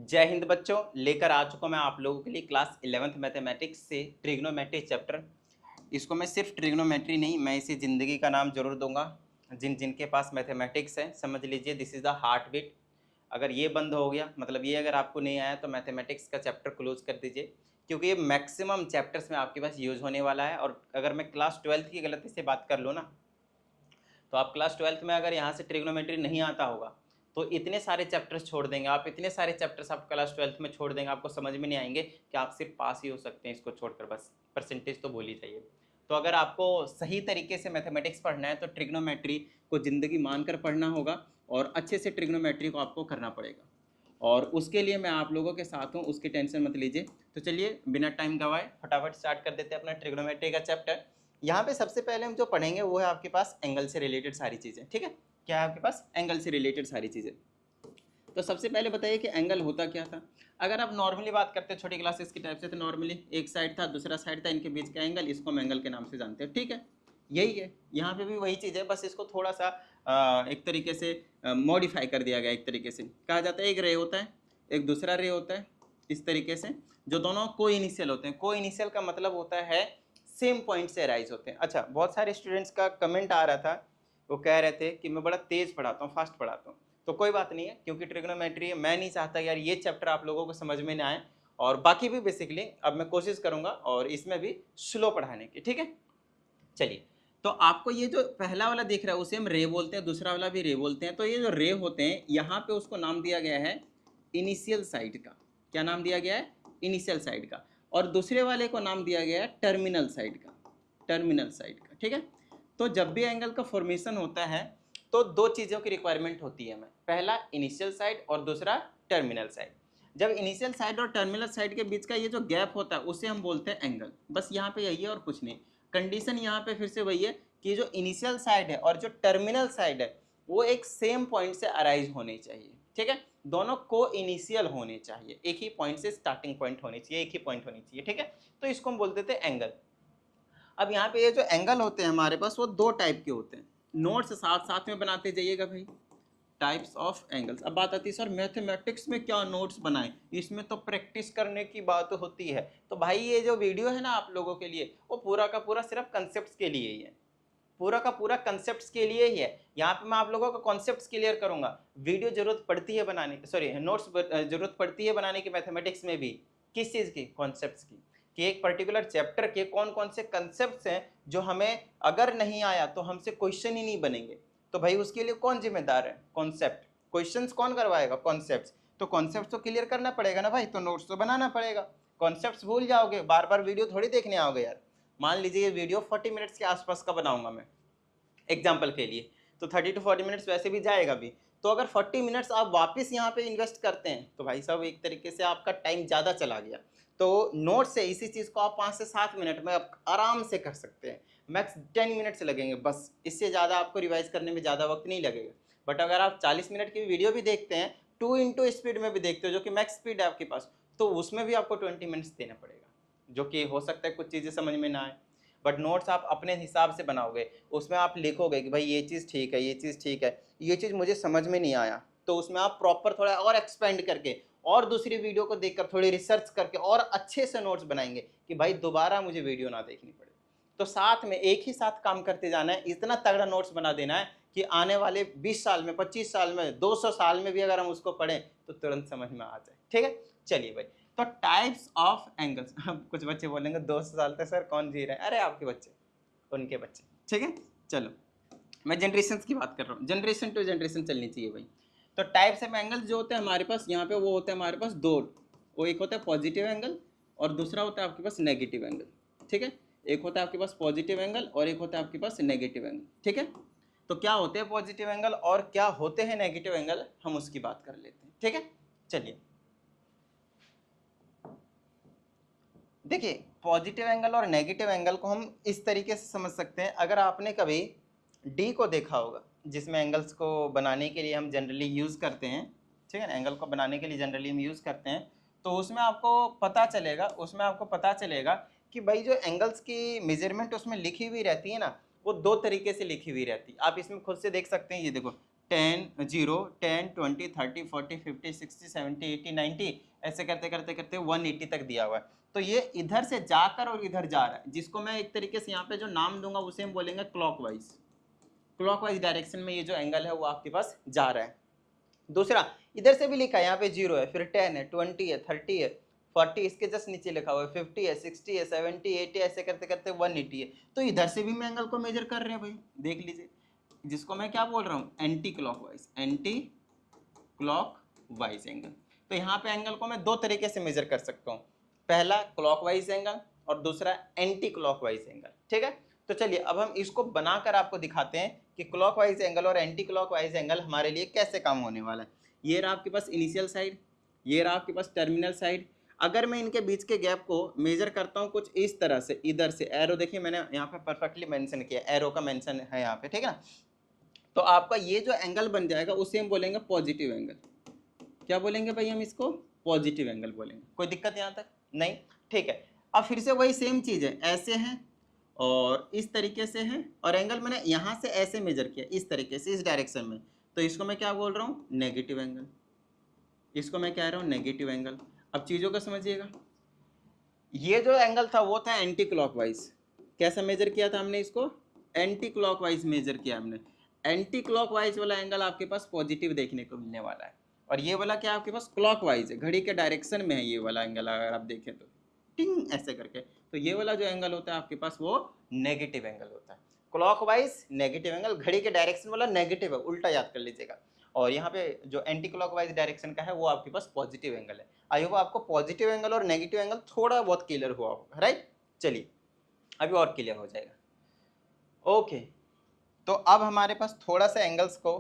जय हिंद बच्चों, लेकर आ चुका मैं आप लोगों के लिए क्लास 11th मैथमेटिक्स से ट्रिग्नोमेट्री चैप्टर। इसको मैं सिर्फ ट्रिग्नोमेट्री नहीं, मैं इसे ज़िंदगी का नाम जरूर दूंगा। जिनके पास मैथमेटिक्स है समझ लीजिए this is the heart beat. अगर ये बंद हो गया, मतलब ये अगर आपको नहीं आया, तो मैथमेटिक्स का चैप्टर क्लोज कर दीजिए, क्योंकि ये मैक्सिमम चैप्टर्स में आपके पास यूज़ होने वाला है। और अगर मैं क्लास 12th की गलती से बात कर लूँ ना, तो आप क्लास 12th में अगर यहाँ से ट्रिग्नोमेट्री नहीं आता होगा तो इतने सारे चैप्टर्स छोड़ देंगे आप, इतने सारे चैप्टर्स आप क्लास 12th में छोड़ देंगे, आपको समझ में नहीं आएंगे कि आप सिर्फ पास ही हो सकते हैं इसको छोड़कर, बस परसेंटेज तो भूल ही जाइए। तो अगर आपको सही तरीके से मैथमेटिक्स पढ़ना है तो ट्रिग्नोमेट्री को ज़िंदगी मानकर पढ़ना होगा और अच्छे से ट्रिग्नोमेट्री को आपको करना पड़ेगा। और उसके लिए मैं आप लोगों के साथ हूँ, उसकी टेंशन मत लीजिए। तो चलिए बिना टाइम गवाए फटाफट स्टार्ट कर देते हैं अपना ट्रिग्नोमेट्री का चैप्टर। यहाँ पे सबसे पहले हम जो पढ़ेंगे वो है आपके पास एंगल से रिलेटेड सारी चीज़ें। ठीक है, क्या है आपके पास? एंगल से रिलेटेड सारी चीज़ें। तो सबसे पहले बताइए कि एंगल होता क्या था। अगर आप नॉर्मली बात करते हैं छोटी क्लासेस की टाइप से, तो नॉर्मली एक साइड था, दूसरा साइड था, इनके बीच का एंगल, इसको हम एंगल के नाम से जानते हैं। ठीक है, यही है, यहाँ पे भी वही चीज़ है, बस इसको थोड़ा सा एक तरीके से मॉडिफाई कर दिया गया। एक तरीके से कहा जाता है एक रे होता है, एक दूसरा रे होता है, इस तरीके से, जो दोनों को इनिशियल होते हैं। को इनिशियल का मतलब होता है सेम पॉइंट से अराइज होते हैं। अच्छा, बहुत सारे स्टूडेंट्स का कमेंट आ रहा था, वो कह रहे थे कि मैं बड़ा तेज पढ़ाता हूँ, फास्ट पढ़ाता हूँ। तो कोई बात नहीं है, क्योंकि ट्रिग्नोमेट्री मैं नहीं चाहता यार ये चैप्टर आप लोगों को समझ में ना आए, और बाकी भी बेसिकली अब मैं कोशिश करूंगा और इसमें भी स्लो पढ़ाने की। ठीक है, चलिए। तो आपको ये जो पहला वाला दिख रहा है उसे हम रे बोलते हैं, दूसरा वाला भी रे बोलते हैं। तो ये जो रे होते हैं यहाँ पे उसको नाम दिया गया है इनिशियल साइड का। क्या नाम दिया गया है? इनिशियल साइड का। और दूसरे वाले को नाम दिया गया है टर्मिनल साइड का, टर्मिनल साइड का। ठीक है, तो जब भी एंगल का फॉर्मेशन होता है तो दो चीज़ों की रिक्वायरमेंट होती है हमें, पहला इनिशियल साइड और दूसरा टर्मिनल साइड। जब इनिशियल साइड और टर्मिनल साइड के बीच का ये जो गैप होता है उसे हम बोलते हैं एंगल। बस यहाँ पे यही है और कुछ नहीं। कंडीशन यहाँ पे फिर से वही है कि जो इनिशियल साइड है और जो टर्मिनल साइड है वो एक सेम पॉइंट से अराइज होनी चाहिए। ठीक है, दोनों को इनिशियल होने चाहिए, एक ही पॉइंट से स्टार्टिंग पॉइंट होनी चाहिए, एक ही पॉइंट होनी चाहिए। ठीक है, तो इसको हम बोलते थे एंगल। अब यहाँ पे ये जो एंगल होते हैं हमारे पास वो दो टाइप के होते हैं। नोट्स साथ साथ में बनाते जाइएगा भाई, टाइप्स ऑफ एंगल्स। अब बात आती है सर मैथमेटिक्स में क्या नोट्स बनाएं, इसमें तो प्रैक्टिस करने की बात होती है। तो भाई ये जो वीडियो है ना आप लोगों के लिए, वो पूरा का पूरा सिर्फ कंसेप्ट के लिए ही है, पूरा का पूरा कंसेप्ट के लिए ही है। यहाँ पे मैं आप लोगों को कॉन्सेप्ट क्लियर करूंगा। वीडियो जरूरत पड़ती है बनाने, सॉरी नोट्स जरूरत पड़ती है बनाने की मैथमेटिक्स में भी। किस चीज़ की? कॉन्सेप्ट्स की, कि एक पर्टिकुलर चैप्टर के कौन कौन से कंसेप्ट्स हैं जो हमें अगर नहीं आया तो हमसे क्वेश्चन ही नहीं बनेंगे। तो भाई उसके लिए कौन जिम्मेदार है? कॉन्सेप्ट। क्वेश्चंस कौन करवाएगा? कॉन्सेप्ट्स। तो कॉन्सेप्ट्स तो क्लियर करना पड़ेगा ना भाई, तो नोट्स तो बनाना पड़ेगा। कॉन्सेप्ट्स भूल जाओगे, बार बार वीडियो थोड़ी देखने आओगे यार। मान लीजिए ये वीडियो 40 मिनट्स के आसपास का बनाऊंगा मैं एग्जाम्पल के लिए, तो 30 to 40 मिनट्स वैसे भी जाएगा भी। तो अगर 40 मिनट्स आप वापस यहाँ पे इन्वेस्ट करते हैं तो भाई साहब एक तरीके से आपका टाइम ज़्यादा चला गया। तो नोट से इसी चीज़ को आप 5 से 7 मिनट में आप आराम से कर सकते हैं। मैक्स 10 मिनट्स लगेंगे बस, इससे ज़्यादा आपको रिवाइज करने में ज़्यादा वक्त नहीं लगेगा। बट अगर आप 40 मिनट की वीडियो भी देखते हैं, 2x स्पीड में भी देखते हो, जो कि मैक्स स्पीड है आपके पास, तो उसमें भी आपको 20 मिनट्स देना पड़ेगा, जो कि हो सकता है कुछ चीज़ें समझ में ना आए। बट नोट्स आप अपने हिसाब से बनाओगे, उसमें आप लिखोगे कि भाई ये चीज़ ठीक है, ये चीज़ ठीक है, ये चीज़ मुझे समझ में नहीं आया, तो उसमें आप प्रॉपर थोड़ा और एक्सपेंड करके और दूसरी वीडियो को देखकर थोड़ी रिसर्च करके और अच्छे से नोट्स बनाएंगे कि भाई दोबारा मुझे वीडियो ना देखनी पड़े। तो साथ में एक ही साथ काम करते जाना है, इतना तगड़ा नोट्स बना देना है कि आने वाले 20 साल में, 25 साल में, 200 साल में भी अगर हम उसको पढ़ें तो तुरंत समझ में आ जाए। ठीक है, चलिए भाई। तो टाइप्स ऑफ एंगल्स। अब कुछ बच्चे बोलेंगे 200 साल तक सर कौन जी रहा है? अरे आपके बच्चे, उनके बच्चे। ठीक है, चलो मैं जनरेशन की बात कर रहा हूँ, जनरेशन टू जनरेशन चलनी चाहिए भाई। तो टाइप्स ऑफ एंगल्स जो होते हैं हमारे पास यहाँ पे, वो होते हैं हमारे पास दो। वो एक होता है पॉजिटिव एंगल और दूसरा होता है आपके पास नेगेटिव एंगल। ठीक है, एक होता है आपके पास पॉजिटिव एंगल और एक होता है आपके पास नेगेटिव एंगल। ठीक है, तो क्या होते हैं पॉजिटिव एंगल और क्या होते हैं नेगेटिव एंगल, हम उसकी बात कर लेते हैं। ठीक है, चलिए देखिए, पॉजिटिव एंगल और नेगेटिव एंगल को हम इस तरीके से समझ सकते हैं। अगर आपने कभी डी को देखा होगा, जिसमें एंगल्स को बनाने के लिए हम जनरली यूज़ करते हैं, ठीक है ना, एंगल को बनाने के लिए जनरली हम यूज़ करते हैं, तो उसमें आपको पता चलेगा कि भाई जो एंगल्स की मेजरमेंट उसमें लिखी हुई रहती है ना, वो दो तरीके से लिखी हुई रहती है। आप इसमें खुद से देख सकते हैं, ये देखो 10 0 10 20 30 40 50 60 70 80 90 ऐसे करते करते करते 180 तक दिया हुआ है। तो ये इधर से जाकर और इधर जा रहा है, जिसको मैं एक तरीके से यहाँ पे जो नाम दूंगा उसे हम बोलेंगे क्लॉकवाइज। क्लॉकवाइज डायरेक्शन में ये जो एंगल है वो आपके पास जा रहा है। दूसरा इधर से भी लिखा है, यहाँ पे 0 है, फिर 10 है, 20 है, 30 है, 40, इसके जस्ट नीचे लिखा हुआ है 50 है, 60 है, 70 80, ऐसे करते करते 180 है। तो इधर से भी मैं एंगल को मेजर कर रहे हैं भाई, देख लीजिए, जिसको मैं क्या बोल रहा हूँ, anti clockwise, anti clockwise angle. तो यहाँ पे एंगल को मैं दो तरीके से मेजर कर सकता हूँ, पहला क्लॉकवाइज एंगल और दूसरा एंटी क्लॉकवाइज एंगल। ठीक है, तो चलिए अब हम इसको बनाकर आपको दिखाते हैं कि क्लॉकवाइज एंगल और एंटी क्लॉकवाइज एंगल हमारे लिए कैसे काम होने वाला है। ये रहा आपके पास इनिशियल साइड, ये रहा आपके पास टर्मिनल साइड। अगर मैं इनके बीच के गैप को मेजर करता हूँ कुछ इस तरह से, इधर से एरो देखिए मैंने यहाँ पे परफेक्टली मेंशन किया, एरो का मेंशन है यहाँ पे, ठीक है ना। तो आपका ये जो एंगल बन जाएगा उसे हम बोलेंगे पॉजिटिव एंगल। क्या बोलेंगे भाई हम इसको, पॉजिटिव एंगल बोलेंगे। कोई दिक्कत यहाँ तक नहीं, ठीक है। अब फिर से वही सेम चीज़ है, ऐसे हैं और इस तरीके से है, और एंगल मैंने यहाँ से ऐसे मेजर किया इस तरीके से, इस डायरेक्शन में, तो इसको मैं क्या बोल रहा हूँ, नेगेटिव एंगल। इसको मैं कह रहा हूँ नेगेटिव एंगल। अब चीज़ों को समझिएगा, ये जो एंगल था वो था एंटी क्लॉकवाइज। कैसा मेजर किया था हमने इसको, एंटी क्लॉकवाइज मेजर किया हमने। एंटी क्लॉकवाइज वाला एंगल आपके पास पॉजिटिव देखने को मिलने वाला है, और ये वाला क्या आपके पास क्लॉकवाइज है, घड़ी के डायरेक्शन में है ये वाला एंगल, अगर आप देखें तो टिंग ऐसे करके। तो ये वाला जो एंगल होता है आपके पास वो नेगेटिव एंगल होता है। क्लॉकवाइज नेगेटिव एंगल, घड़ी के डायरेक्शन वाला नेगेटिव है, उल्टा याद कर लीजिएगा। और यहाँ पे जो एंटी क्लॉकवाइज डायरेक्शन का है वो आपके पास पॉजिटिव एंगल है। आई होप आपको पॉजिटिव एंगल और नेगेटिव एंगल थोड़ा बहुत क्लियर हुआ होगा, राइट। चलिए अभी और क्लियर हो जाएगा। ओके, तो अब हमारे पास थोड़ा सा एंगल्स को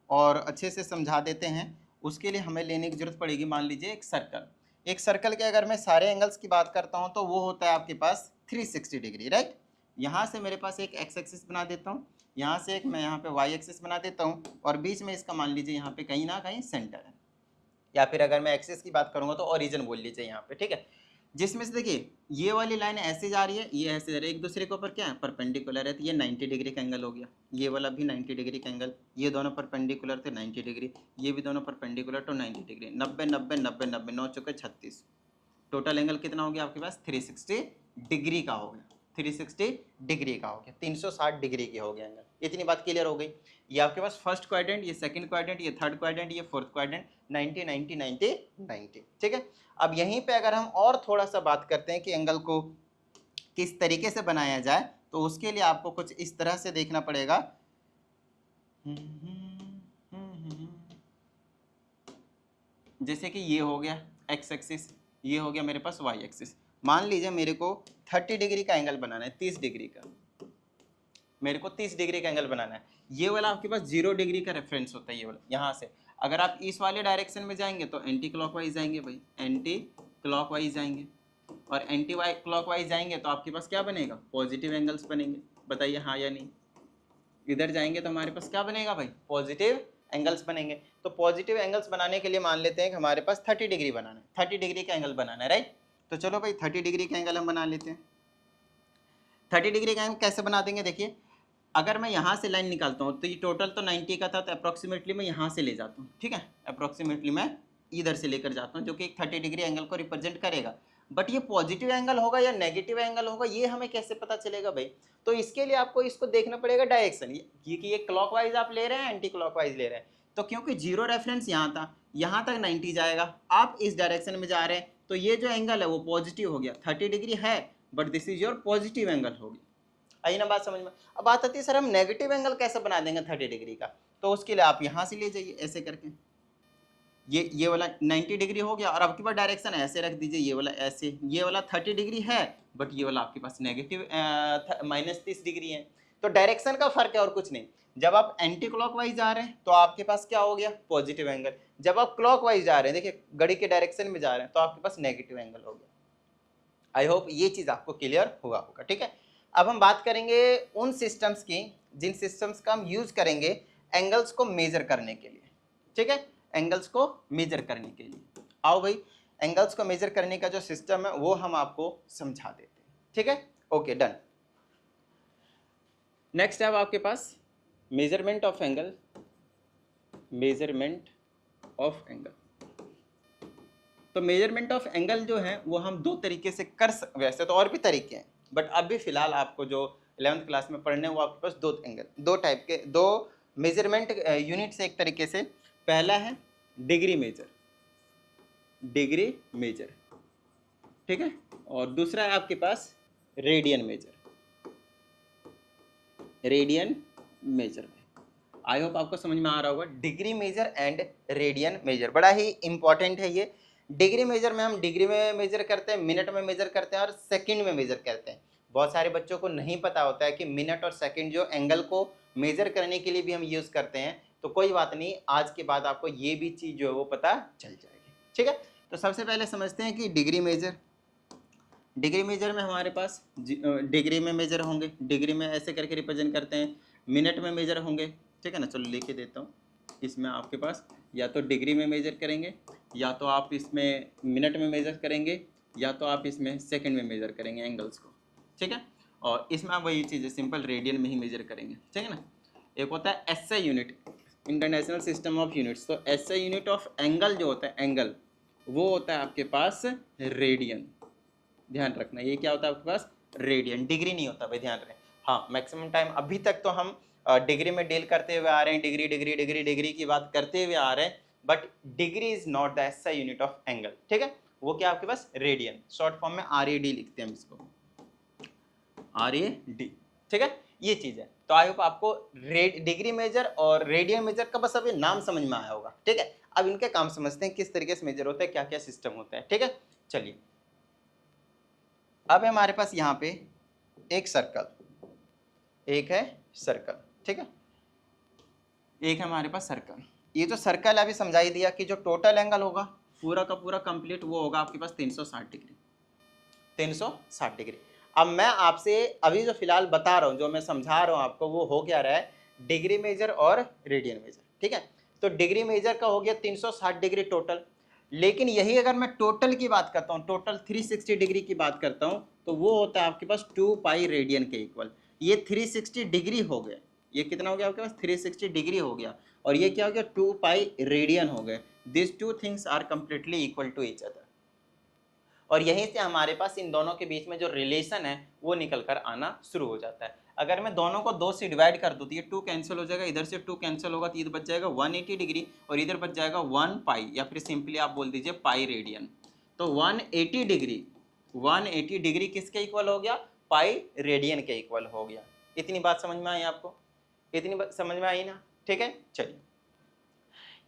और अच्छे से समझा देते हैं। उसके लिए हमें लेने की जरूरत पड़ेगी, मान लीजिए एक सर्कल। एक सर्कल के अगर मैं सारे एंगल्स की बात करता हूँ तो वो होता है आपके पास 360 डिग्री, राइट। यहाँ से मेरे पास एक एक्स एक्सिस बना देता हूँ, यहाँ से एक मैं यहाँ पे वाई एक्सिस बना देता हूँ, और बीच में इसका मान लीजिए यहाँ पे कहीं ना कहीं सेंटर है, या फिर अगर मैं एक्सिस की बात करूँगा तो ओरिजिन बोल लीजिए यहाँ पे, ठीक है। जिसमें से देखिए ये वाली लाइन ऐसे जा रही है, ये ऐसे जा रही है, एक दूसरे के ऊपर क्या है, परपेंडिकुलर है, तो ये 90 डिग्री का एंगल हो गया। ये वाला भी 90 डिग्री का एंगल, ये दोनों परपेंडिकुलर थे 90 डिग्री, ये भी दोनों परपेंडिकुलर तो 90 डिग्री, 90 90 90 90 9 चुके 36। टोटल एंगल कितना हो गया आपके पास, 360 डिग्री का हो गया, 360 डिग्री का हो गया, 360 डिग्री की हो गया एंगल। इतनी बात क्लियर हो गई। ये आपके पास फर्स्ट क्वाड्रेंट, ये सेकंड क्वाड्रेंट, ये थर्ड क्वाड्रेंट, ये फोर्थ क्वाड्रेंट, 90 90 90 90, ठीक है। अब यहीं पे अगर हम और थोड़ा सा बात करते हैं कि एंगल को किस तरीके से बनाया जाए, तो उसके लिए आपको कुछ इस तरह से देखना पड़ेगा। जैसे कि ये हो गया एक्स एक्सिस, ये हो गया मेरे पास वाई एक्सिस। मान लीजिए मेरे को 30 डिग्री का एंगल बनाना है, 30 डिग्री का, मेरे को 30 डिग्री का एंगल बनाना है। ये वाला आपके पास 0 डिग्री का रेफरेंस होता है, ये वाला यहाँ से। अगर आप इस वाले डायरेक्शन में जाएंगे तो एंटी क्लॉकवाइज जाएंगे भाई, एंटी क्लॉकवाइज जाएंगे, और एंटी क्लॉकवाइज जाएंगे तो आपके पास क्या बनेगा, पॉजिटिव एंगल्स बनेंगे। बताइए हाँ या नहीं। इधर जाएंगे तो हमारे पास क्या बनेगा भाई, पॉजिटिव एंगल्स बनेंगे। तो पॉजिटिव एंगल्स बनाने के लिए मान लेते हैं कि हमारे पास 30 डिग्री बनाना है, 30 डिग्री का एंगल बनाना है, राइट। तो चलो भाई 30 डिग्री का एंगल हम बना लेते हैं। 30 डिग्री का एंगल कैसे बना देंगे, देखिए अगर मैं यहाँ से लाइन निकालता हूँ तो ये टोटल तो 90 का था, तो अप्रॉक्सीमेटली मैं यहाँ से ले जाता हूँ, ठीक है। अप्रॉक्सीमेटली मैं इधर से लेकर जाता हूँ, जो कि एक 30 डिग्री एंगल को रिप्रेजेंट करेगा। बट ये पॉजिटिव एंगल होगा या नेगेटिव एंगल होगा ये हमें कैसे पता चलेगा भाई। तो इसके लिए आपको इसको देखना पड़ेगा डायरेक्शन, ये क्लॉकवाइज आप ले रहे हैं एंटी क्लॉकवाइज ले रहे हैं। तो क्योंकि जीरो रेफरेंस यहाँ था, यहाँ तक 90 जाएगा, आप इस डायरेक्शन में जा रहे हैं, तो ये जो एंगल है वो पॉजिटिव हो गया। 30 डिग्री है but this is your positive angle हो गया। आई ना बात समझ में। अब बात आती है सर हम नेगेटिव एंगल कैसे बना देंगे 30 डिग्री का। तो उसके लिए आप यहाँ से ले जाइए ऐसे करके, ये वाला 90 डिग्री हो गया, और आपके पास डायरेक्शन ऐसे रख दीजिए, ये वाला ऐसे, ये वाला 30 डिग्री है बट ये वाला आपके पास नेगेटिव -30 डिग्री है। तो डायरेक्शन का फर्क है और कुछ नहीं। जब आप एंटी क्लॉकवाइज जा रहे हैं तो आपके पास क्या हो गया, पॉजिटिव एंगल। जब आप क्लॉकवाइज जा रहे हैं, देखिए घड़ी के डायरेक्शन में जा रहे हैं, तो आपके पास नेगेटिव एंगल हो गया। आई होप ये चीज़ आपको क्लियर हुआ होगा, ठीक है। अब हम बात करेंगे उन सिस्टम्स की जिन सिस्टम्स का हम यूज करेंगे एंगल्स को मेजर करने के लिए, ठीक है। एंगल्स को मेजर करने के लिए आओ भाई, एंगल्स को मेजर करने का जो सिस्टम है वो हम आपको समझा देते हैं, ठीक है। Okay done. नेक्स्ट है आपके पास measurement of angle. Measurement of angle. तो मेजरमेंट ऑफ एंगल जो है वो हम दो तरीके से वैसे तो और भी तरीके हैं, बट अभी फिलहाल आपको जो 11th क्लास में पढ़ने वो आपके पास दो टाइप के दो मेजरमेंट यूनिट्स एक तरीके से। पहला है डिग्री मेजर, ठीक है, और दूसरा है आपके पास रेडियन मेजर में। आई होप आपको समझ में आ रहा होगा। Degree measure and radian measure बड़ा ही इंपॉर्टेंट है ये। डिग्री मेजर में हम डिग्री में मेजर करते हैं, मिनट में मेजर करते हैं और सेकंड में मेजर करते हैं। बहुत सारे बच्चों को नहीं पता होता है कि मिनट और सेकंड जो एंगल को मेजर करने के लिए भी हम यूज़ करते हैं। तो कोई बात नहीं, आज के बाद आपको ये भी चीज़ जो है वो पता चल जाएगी, ठीक है। तो सबसे पहले समझते हैं कि डिग्री मेजर में हमारे पास डिग्री में मेजर होंगे, डिग्री में ऐसे करके रिप्रेजेंट करते हैं। मिनट में मेजर होंगे, ठीक है ना, चलो लिख के देता हूँ। इसमें आपके पास या तो डिग्री में मेजर करेंगे, या तो आप इसमें मिनट में मेजर करेंगे, या तो आप इसमें सेकंड में मेजर करेंगे एंगल्स को, ठीक है। और इसमें आप वही चीज़ है, सिंपल रेडियन में ही मेजर करेंगे, ठीक है ना। एक होता है SI unit, international system of units. तो एसआई यूनिट ऑफ एंगल जो होता है एंगल, वो होता है आपके पास रेडियन। ध्यान रखना, ये क्या होता है आपके पास, रेडियन, डिग्री नहीं होता भाई, ध्यान रखें। हाँ, मैक्सिमम टाइम अभी तक तो हम डिग्री में डील करते हुए आ रहे हैं, डिग्री की बात करते हुए आ रहे हैं, but degree is not the SI unit of angle, ठीक है। वो क्या आपके पास, रेडियन, शॉर्ट फॉर्म में RAD लिखते हैं हम इसको, RAD, ठीक है, ये चीज़ है। तो आई होप आपको डिग्री मेजर और रेडियन मेजर का बस अभी नाम समझ में आया होगा, ठीक है। अब इनके काम समझते हैं, किस तरीके से मेजर होता है, क्या क्या सिस्टम होता है, ठीक है। चलिए, अब हमारे पास यहाँ पे एक है सर्कल, ठीक है, एक है हमारे पास सर्कल। ये जो सर्कल है अभी समझा ही दिया कि जो टोटल एंगल होगा पूरा का पूरा कंप्लीट वो होगा आपके पास 360 डिग्री। अब मैं आपसे अभी जो फिलहाल बता रहा हूँ, जो मैं समझा रहा हूँ आपको, वो हो क्या रहा है, डिग्री मेजर और रेडियन मेजर, ठीक है। तो डिग्री मेजर का हो गया 360 डिग्री टोटल, लेकिन यही अगर मैं टोटल की बात करता हूँ, टोटल 360 डिग्री की बात करता हूँ, तो वो होता है आपके पास 2 पाई रेडियन के इक्वल। ये 360 डिग्री हो गया, ये कितना हो गया आपके पास, 360 डिग्री हो गया, और ये क्या हो गया, 2 पाई रेडियन हो गए। This two things are completely equal to each other. और यहीं से हमारे पास इन दोनों के बीच में जो रिलेशन है वो निकल कर आना शुरू हो जाता है। अगर मैं दोनों को 2 से डिवाइड कर दूँ तो ये 2 कैंसिल हो जाएगा, इधर से 2 कैंसिल होगा, तो इधर बच जाएगा 180 डिग्री और इधर बच जाएगा 1 पाई, या फिर सिंपली आप बोल दीजिए पाई रेडियन। तो 180 डिग्री किसके इक्वल हो गया, पाई रेडियन के इक्वल हो गया। इतनी बात समझ में आई आपको, इतनी बात समझ में आई ना, ठीक है। चलिए,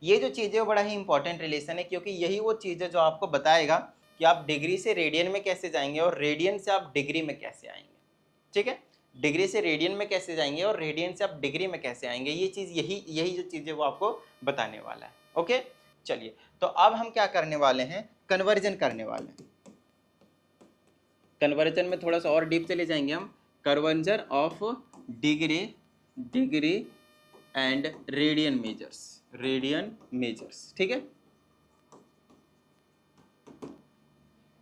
ये जो चीज़ है बड़ा ही इंपॉर्टेंट रिलेशन है, क्योंकि यही वो चीज़ है जो आपको बताएगा कि आप डिग्री से रेडियन में कैसे जाएंगे और रेडियन से आप डिग्री में कैसे आएंगे, ठीक है। डिग्री से रेडियन में कैसे जाएंगे और रेडियन से आप डिग्री में कैसे आएंगे, ये चीज़ यही जो चीज़ है वो आपको बताने वाला है, ओके। चलिए, तो अब हम क्या करने वाले हैं, कन्वर्जन करने वाले हैं। कन्वर्जन में थोड़ा सा और डीप चले जाएंगे हम, conversion of degree and radian measures, ठीक है।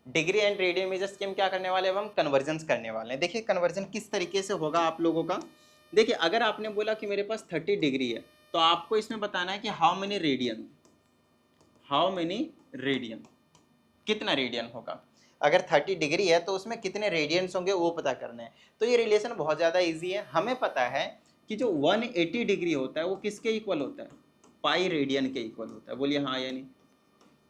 डिग्री एंड रेडियन मेजर्स के हम क्या करने वाले हैं, हम कन्वर्जन्स करने वाले हैं। देखिए कन्वर्जन किस तरीके से होगा आप लोगों का। देखिए, अगर आपने बोला कि मेरे पास 30 डिग्री है, तो आपको इसमें बताना है कि हाउ मेनी रेडियन, कितना रेडियन होगा। अगर 30 डिग्री है तो उसमें कितने रेडियंस होंगे वो पता करना है। तो ये रिलेशन बहुत ज़्यादा ईजी है। हमें पता है कि जो 180 डिग्री होता है वो किसके इक्वल होता है, पाई रेडियन के इक्वल होता है। बोलिए हाँ या नहीं।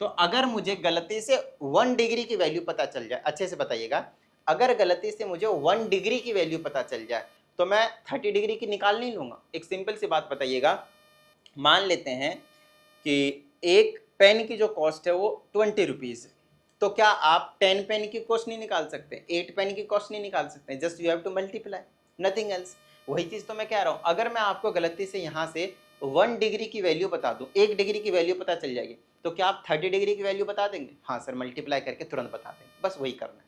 तो अगर मुझे गलती से 1 डिग्री की वैल्यू पता चल जाए, अच्छे से बताइएगा, अगर गलती से मुझे 1 डिग्री की वैल्यू पता चल जाए तो मैं 30 डिग्री की निकाल नहीं लूँगा। एक सिंपल सी बात बताइएगा, मान लेते हैं कि एक पेन की जो कॉस्ट है वो 20 रुपीज़ है, तो क्या आप 10 पेन की कॉस्ट नहीं निकाल सकते, 8 पेन की कॉस्ट नहीं निकाल सकते, just you have to multiply, nothing else. वही चीज़ तो मैं कह रहा हूँ, अगर मैं आपको गलती से यहाँ से 1 डिग्री की वैल्यू बता दूँ, 1 डिग्री की वैल्यू पता चल जाएगी, तो क्या आप 30 डिग्री की वैल्यू बता देंगे, हाँ सर, मल्टीप्लाई करके तुरंत बता देंगे, बस वही करना है।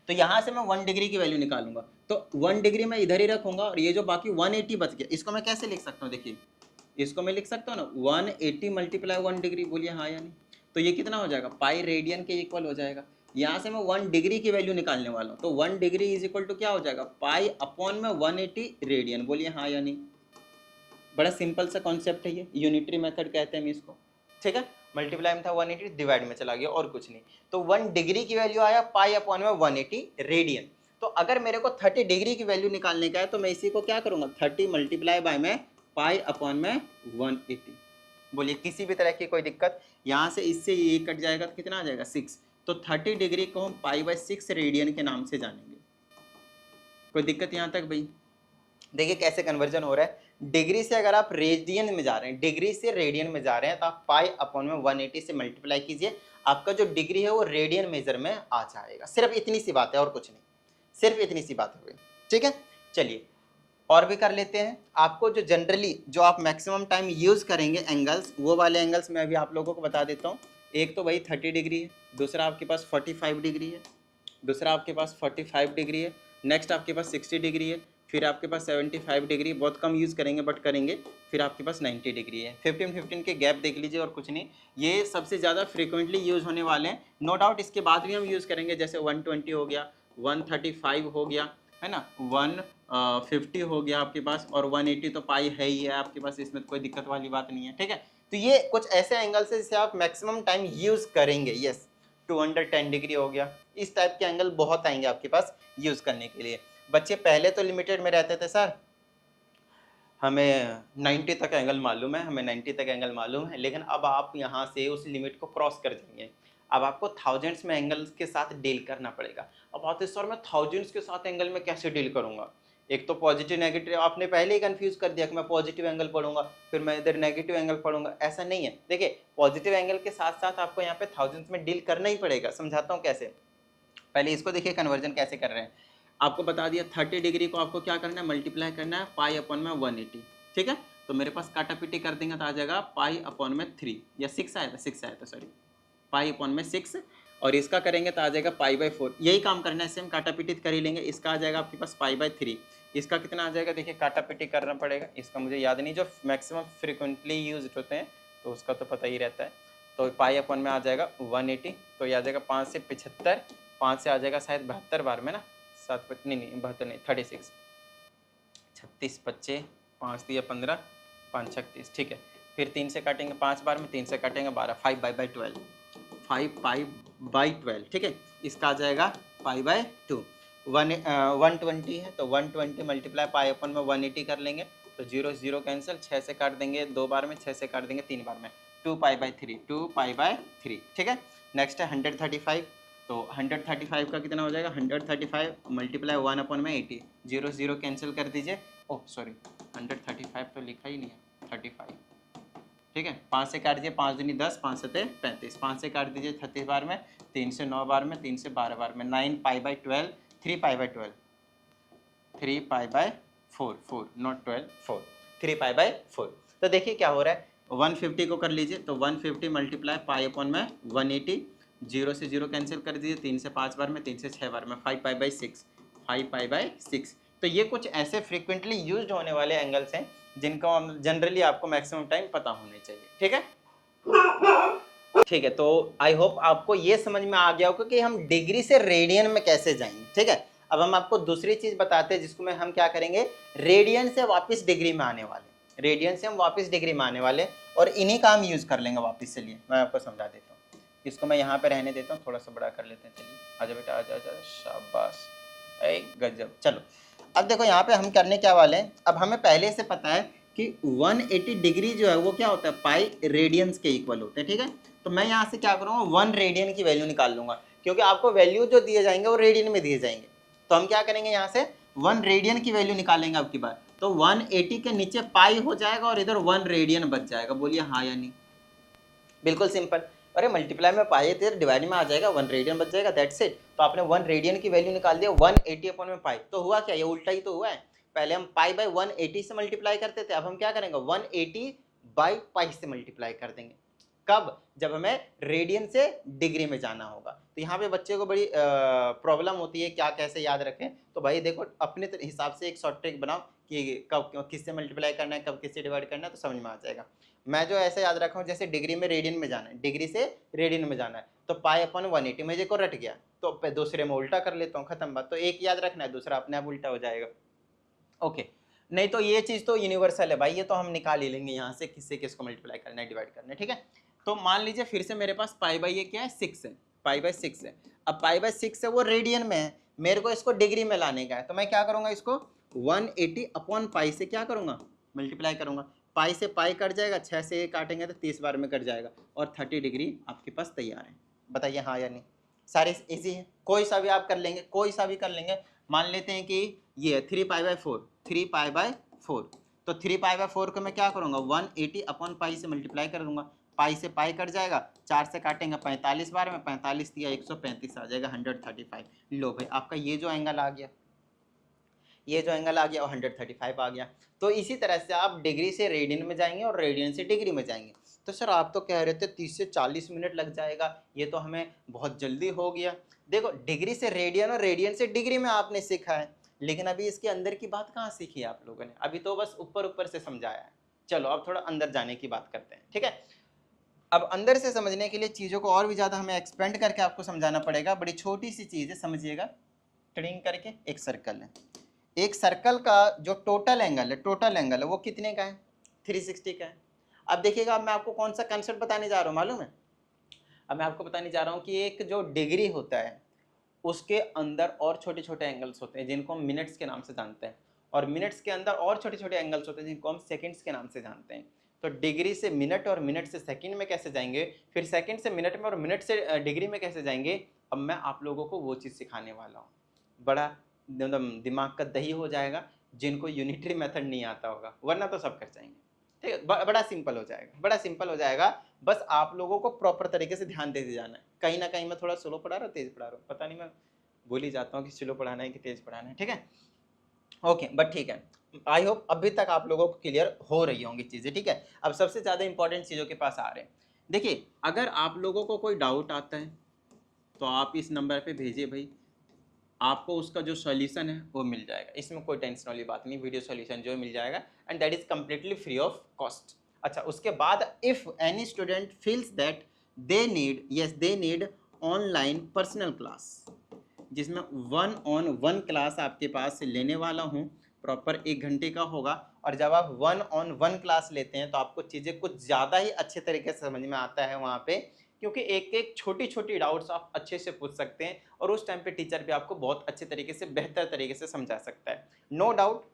तो यहाँ से मैं 1 डिग्री की वैल्यू निकालूंगा, तो 1 डिग्री मैं इधर ही रखूंगा, और ये जो बाकी 180 बच गया, इसको मैं कैसे लिख सकता हूँ, देखिए इसको मैं लिख सकता हूँ ना, 180 मल्टीप्लाई 1 डिग्री, बोलिए हाँ या नहीं। तो ये कितना हो जाएगा, पाई रेडियन के इक्वल हो जाएगा। यहाँ से मैं 1 डिग्री की वैल्यू निकालने वाला हूँ, तो 1 डिग्री इज इक्वल टू क्या हो जाएगा, पाई अपॉन में 180 रेडियन, बोलिए हाँ या नहीं। बड़ा सिंपल सा कॉन्सेप्ट है ये, यूनिटरी मेथड कहते हैं हम इसको, ठीक है। मल्टीप्लाई में था 180, डिवाइड में चला गया और कुछ नहीं। तो 1 डिग्री की वैल्यू आया पाई अपॉन में 180 रेडियन। तो अगर मेरे को 30 डिग्री की वैल्यू निकालने का है तो मैं इसी को क्या करूंगा, 30 मल्टीप्लाई बाय में पाई अपॉन में 180। बोलिए किसी भी तरह की कोई दिक्कत, यहाँ से इससे ये कट जाएगा तो कितना आ जाएगा 6। तो 30 डिग्री को हम पाई बाय 6 रेडियन के नाम से जानेंगे। कोई दिक्कत यहाँ तक भाई? देखिए कैसे कन्वर्जन हो रहा है, डिग्री से अगर आप रेडियन में जा रहे हैं, डिग्री से रेडियन में जा रहे हैं तो आप पाई अपॉन में 180 से मल्टीप्लाई कीजिए, आपका जो डिग्री है वो रेडियन मेजर में आ जाएगा। सिर्फ इतनी सी बात है और कुछ नहीं, सिर्फ इतनी सी बात हो गई, ठीक है। चलिए और भी कर लेते हैं। आपको जो जनरली जो आप मैक्सिमम टाइम यूज करेंगे एंगल्स, वो वाले एंगल्स मैं अभी आप लोगों को बता देता हूँ। एक तो भाई 30 डिग्री है, दूसरा आपके पास 45 डिग्री है, दूसरा आपके पास 45 डिग्री है, नेक्स्ट आपके पास 60 डिग्री है, फिर आपके पास 75 डिग्री, बहुत कम यूज़ करेंगे बट करेंगे, फिर आपके पास 90 डिग्री है। 15-15 के गैप देख लीजिए और कुछ नहीं, ये सबसे ज़्यादा फ्रीक्वेंटली यूज़ होने वाले हैं। नो डाउट इसके बाद भी हम यूज़ करेंगे, जैसे 120 हो गया, 135 हो गया, है ना, 150 हो गया आपके पास, और 180 तो पाई है ही है आपके पास, इसमें कोई दिक्कत वाली बात नहीं है, ठीक है। तो ये कुछ ऐसे एंगल्स है जिसे आप मैक्सिमम टाइम यूज़ करेंगे। यस, 210 डिग्री हो गया, इस टाइप के एंगल बहुत आएंगे आपके पास यूज़ करने के लिए। बच्चे पहले तो लिमिटेड में रहते थे, सर हमें 90 तक एंगल मालूम है, हमें 90 तक एंगल मालूम है, लेकिन अब आप यहाँ से उस लिमिट को क्रॉस कर जाएंगे। अब आपको थाउजेंड्स में एंगल्स के साथ डील करना पड़ेगा। अब आते सर मैं थाउजेंड्स के साथ एंगल में कैसे डील करूँगा? एक तो पॉजिटिव नेगेटिव आपने पहले ही कंफ्यूज कर दिया कि मैं पॉजिटिव एंगल पढ़ूंगा फिर मैं इधर नेगेटिव एंगल पढ़ूंगा, ऐसा नहीं है। देखिए पॉजिटिव एंगल के साथ साथ आपको यहाँ पे थाउजेंड्स में डील करना ही पड़ेगा। समझाता हूँ कैसे। पहले इसको देखिए कन्वर्जन कैसे कर रहे हैं। आपको बता दिया 30 डिग्री को आपको क्या करना है, मल्टीप्लाई करना है पाई अपॉन में 180, ठीक है। तो मेरे पास काटापीटी कर देंगे तो आ जाएगा पाई अपॉन में 3 या 6 आया था, 6 आया था सॉरी, पाई अपॉन में 6, और इसका करेंगे तो आ जाएगा पाई बाय 4। यही काम करना है, सेम काटापीटी कर ही लेंगे। इसका आ जाएगा आपके पास पाई बाय 3, इसका कितना आ जाएगा देखिए काटापीटी करना पड़ेगा, इसका मुझे याद नहीं, जो मैक्सिमम फ्रिक्वेंटली यूज होते हैं तो उसका तो पता ही रहता है। तो पाई अपॉन में आ जाएगा 180, तो ये आ जाएगा 5 से 75, 5 से आ जाएगा शायद 72 बार में ना, 7 नहीं 72 नहीं 36, 36 25 5 दिया 15 5 36, ठीक है। फिर 3 से काटेंगे 5 बार में, 3 से काटेंगे 12, 5 बाई 12, 5 पाई बाई 12, ठीक है। इसका आ जाएगा पाई बाय 2। 120 है तो 120 मल्टीप्लाई पाई अपन में 180 कर लेंगे, तो 0 0 कैंसिल, 6 से काट देंगे 2 बार में, 6 से काट देंगे 3 बार में, 2 पाई बाय 3, 2 पाई बाय 3, ठीक है। नेक्स्ट है 135, तो 135 का कितना हो जाएगा, 135 मल्टीप्लाई 1 अपन में 80, 0 0 कैंसिल कर दीजिए। ओह सॉरी 135 तो लिखा ही नहीं है, 35, ठीक है। 5 से काट दीजिए, 5 दूनी 10, 5 सते 35, 5 से काट दीजिए 36 बार में, 3 से 9 बार में, 3 से 12 बार में, 9 pi by 12, 3 pi by 12, 3 pi by 4, 4 not 12, 4, 3 pi by 4। तो देखिए क्या हो रहा है, 150 को कर लीजिए, तो 150 मल्टीप्लाई पाई अपॉन में 180, 0 से 0 कैंसिल कर दीजिए, 3 से 5 बार में, 3 से 6 बार में, 5 पाई बाय 6, 5 पाई बाय 6। तो ये कुछ ऐसे फ्रीक्वेंटली यूज्ड होने वाले एंगल्स हैं जिनको जनरली आपको मैक्सिमम टाइम पता होने चाहिए, ठीक है। ठीक है, तो आई होप आपको ये समझ में आ गया होगा कि हम डिग्री से रेडियन में कैसे जाएंगे, ठीक है। अब हम आपको दूसरी चीज बताते हैं जिसको में हम क्या करेंगे, रेडियन से वापस डिग्री में आने वाले, रेडियन से हम वापस डिग्री में आने वाले और इन्हीं का हम यूज कर लेंगे वापस। चलिए मैं आपको समझा देता हूँ, इसको मैं यहाँ पे रहने देता हूँ, थोड़ा सा बड़ा कर लेते हैं। चलिए आजा बेटा आजा आजा, शाबाश, गजब। चलो अब देखो यहाँ पे हम करने क्या वाले हैं। अब हमें पहले से पता है कि 180 डिग्री जो है वो क्या होता है, पाई रेडियंस के इक्वल होते हैं, ठीक है। तो मैं यहाँ से क्या करूँगा, 1 रेडियन की वैल्यू निकाल लूंगा, क्योंकि आपको वैल्यू जो दिए जाएंगे वो रेडियन में दिए जाएंगे। तो हम क्या करेंगे, यहाँ से 1 रेडियन की वैल्यू निकालेंगे अब की बार, तो 180 के नीचे पाई हो जाएगा और इधर 1 रेडियन बच जाएगा। बोलिए हाँ या नहीं, बिल्कुल सिंपल। अरे मल्टीप्लाई में पाई है, डिवाइड में आ जाएगा, 1 रेडियन बच जाएगा, दैट्स इट। तो आपने 1 रेडियन की वैल्यू निकाल दिया 180 अपॉन में पाई। तो हुआ क्या, ये उल्टा ही तो हुआ है। पहले हम पाई बाय 180 से मल्टीप्लाई करते थे, अब हम क्या करेंगे 180 बाई पाई से मल्टीप्लाई कर देंगे। कब, जब हमें रेडियन से डिग्री में जाना होगा। तो यहाँ पे बच्चे को बड़ी प्रॉब्लम होती है, क्या कैसे याद रखें। तो भाई देखो अपने हिसाब से एक शॉर्ट ट्रिक बनाओ कि कब किससे मल्टीप्लाई करना है, कब किससे डिवाइड करना है, तो समझ में आ जाएगा। मैं जो ऐसे याद रखा हूँ, जैसे डिग्री में रेडियन में जाना है, डिग्री से रेडियन में जाना है, तो पाई अपन 180 मुझे को रट गया, तो दूसरे में उल्टा कर लेता हूँ, खत्म बात। तो एक याद रखना है, दूसरा अपने आप उल्टा हो जाएगा। ओके, नहीं तो ये चीज़ तो यूनिवर्सल है भाई, ये तो हम निकाल ही लेंगे यहाँ से किससे किसको मल्टीप्लाई करना है, डिवाइड करना है, ठीक है। तो मान लीजिए फिर से मेरे पास पाई बाई ये क्या है 6 है, पाई बाई 6 है। अब पाई बाई 6 है वो रेडियन में है, मेरे को इसको डिग्री में लाने का है, तो मैं क्या करूँगा, इसको 180 अपॉन पाई से क्या करूँगा, मल्टीप्लाई करूँगा। पाई से पाई कट जाएगा, 6 से ये काटेंगे तो 30 बार में कट जाएगा, और 30 डिग्री आपके पास तैयार है। बताइए हाँ या नहीं, सारे इजी है, कोई सा भी आप कर लेंगे, कोई सा भी कर लेंगे। मान लेते हैं कि ये 3 पाई बाई 4, 3 पाई बाई 4, तो 3 पाई बाई 4 को मैं क्या करूँगा 180 अपॉन पाई से मल्टीप्लाई कर दूंगा, पाई से पाई कट जाएगा, 4 से काटेंगे 45 बार में, 45 दिया 135 आ जाएगा 135। लो भाई आपका ये जो एंगल आ गया, ये जो एंगल आ गया वो 135 आ गया। तो इसी तरह से आप डिग्री से रेडियन में जाएंगे और रेडियन से डिग्री में जाएंगे। तो सर आप तो कह रहे थे 30 से 40 मिनट लग जाएगा, ये तो हमें बहुत जल्दी हो गया। देखो डिग्री से रेडियन और रेडियन से डिग्री में आपने सीखा है, लेकिन अभी इसके अंदर की बात कहाँ सीखी है आप लोगों ने, अभी तो बस ऊपर ऊपर से समझाया है। चलो अब थोड़ा अंदर जाने की बात करते हैं, ठीक है। अब अंदर से समझने के लिए चीज़ों को और भी ज़्यादा हमें एक्सपेंड करके आपको समझाना पड़ेगा। बड़ी छोटी सी चीज़ है, समझिएगा। ट्रिंग करके एक सर्कल है, एक सर्कल का जो टोटल एंगल है, टोटल एंगल है वो कितने का है, 360 का है। अब देखिएगा, अब मैं आपको कौन सा कंसेप्ट बताने जा रहा हूँ मालूम है। अब मैं आपको बताने जा रहा हूँ कि एक जो डिग्री होता है उसके अंदर और छोटे छोटे एंगल्स होते हैं जिनको हम मिनट्स के नाम से जानते हैं, और मिनट्स के अंदर और छोटे छोटे एंगल्स होते हैं जिनको हम सेकंड्स के नाम से जानते हैं। तो डिग्री से मिनट और मिनट से सेकंड में कैसे जाएंगे, फिर सेकंड से मिनट में और मिनट से डिग्री में कैसे जाएंगे, अब मैं आप लोगों को वो चीज़ सिखाने वाला हूँ। बड़ा दिमाग का दही हो जाएगा जिनको यूनिटरी मेथड नहीं आता होगा, वरना तो सब कर जाएंगे, ठीक है। बड़ा सिंपल हो जाएगा, बड़ा सिंपल हो जाएगा। बस आप लोगों को प्रॉपर तरीके से ध्यान देते जाना है। कहीं ना कहीं मैं थोड़ा स्लो पढ़ा रहा हूँ, तेज पढ़ा रहा हूँ, पता नहीं, मैं भूल ही जाता हूँ कि स्लो पढ़ाना है कि तेज पढ़ाना है, ठीक है। ओके बट ठीक है, आई होप अभी तक आप लोगों को क्लियर हो रही होंगी चीज़ें, ठीक है। अब सबसे ज़्यादा इंपॉर्टेंट चीज़ों के पास आ रहे हैं। देखिए अगर आप लोगों को कोई डाउट आता है तो आप इस नंबर पे भेजिए भाई, आपको उसका जो सॉल्यूशन है वो मिल जाएगा, इसमें कोई टेंशन वाली बात नहीं, वीडियो सॉल्यूशन जो मिल जाएगा, and that is completely free of cost. अच्छा, उसके बाद if any student feels that they need online personal class, जिसमें 1-on-1 क्लास आपके पास लेने वाला हूँ, प्रॉपर 1 घंटे का होगा। और जब आप 1-on-1 क्लास लेते हैं तो आपको चीज़ें कुछ ज़्यादा ही अच्छे तरीके से समझ में आता है वहाँ पे, क्योंकि एक एक छोटी छोटी डाउट्स आप अच्छे से पूछ सकते हैं, और उस टाइम पे टीचर भी आपको बहुत अच्छे तरीके से, बेहतर तरीके से समझा सकता है। नो डाउट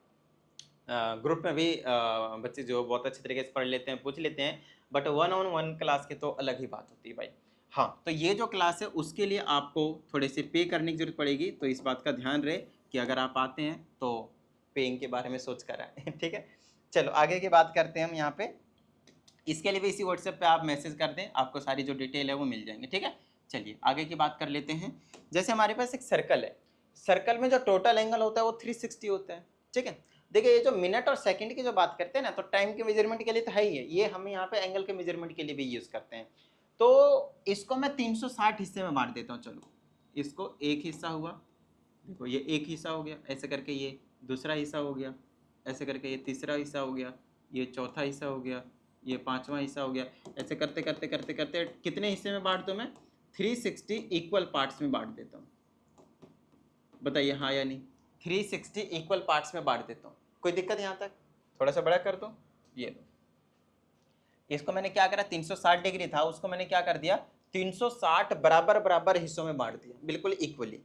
ग्रुप में भी बच्चे जो बहुत अच्छे तरीके से पढ़ लेते हैं, पूछ लेते हैं, बट 1-on-1 क्लास की तो अलग ही बात होती है भाई। हाँ, तो ये जो क्लास है उसके लिए आपको थोड़े से पे करने की जरूरत पड़ेगी, तो इस बात का ध्यान रहे कि अगर आप आते हैं तो पेइंग के बारे में सोच कर आए ठीक है। चलो आगे की बात करते हैं हम यहाँ पे। इसके लिए भी इसी व्हाट्सएप पे आप मैसेज कर दें, आपको सारी जो डिटेल है वो मिल जाएंगे, ठीक है। चलिए आगे की बात कर लेते हैं। जैसे हमारे पास एक सर्कल है, सर्कल में जो टोटल एंगल होता है वो 360 होता है, ठीक है। देखिए ये जो मिनट और सेकंड की जो बात करते हैं ना, तो टाइम के मेजरमेंट के लिए तो है ही है, ये हम यहाँ पे एंगल के मेजरमेंट के लिए भी यूज़ करते हैं। तो इसको मैं 360 हिस्से में बांट देता हूँ। चलो इसको एक हिस्सा हुआ, देखो ये एक हिस्सा हो गया, ऐसे करके ये दूसरा हिस्सा हो गया, ऐसे करके ये तीसरा हिस्सा हो गया, ये चौथा हिस्सा हो गया, ये पांचवा हिस्सा हो गया। ऐसे करते करते करते करते कितने हिस्से में बांट दूँ मैं, 360 इक्वल पार्ट्स में बांट देता हूँ। बताइए हाँ या नहीं, 360 इक्वल पार्ट्स में बांट देता हूँ। कोई दिक्कत यहाँ तक? थोड़ा सा बड़ा कर दो। ये लो, इसको मैंने क्या करा, 360 डिग्री था, उसको मैंने क्या कर दिया, 360 बराबर बराबर हिस्सों में बांट दिया, बिल्कुल इक्वली।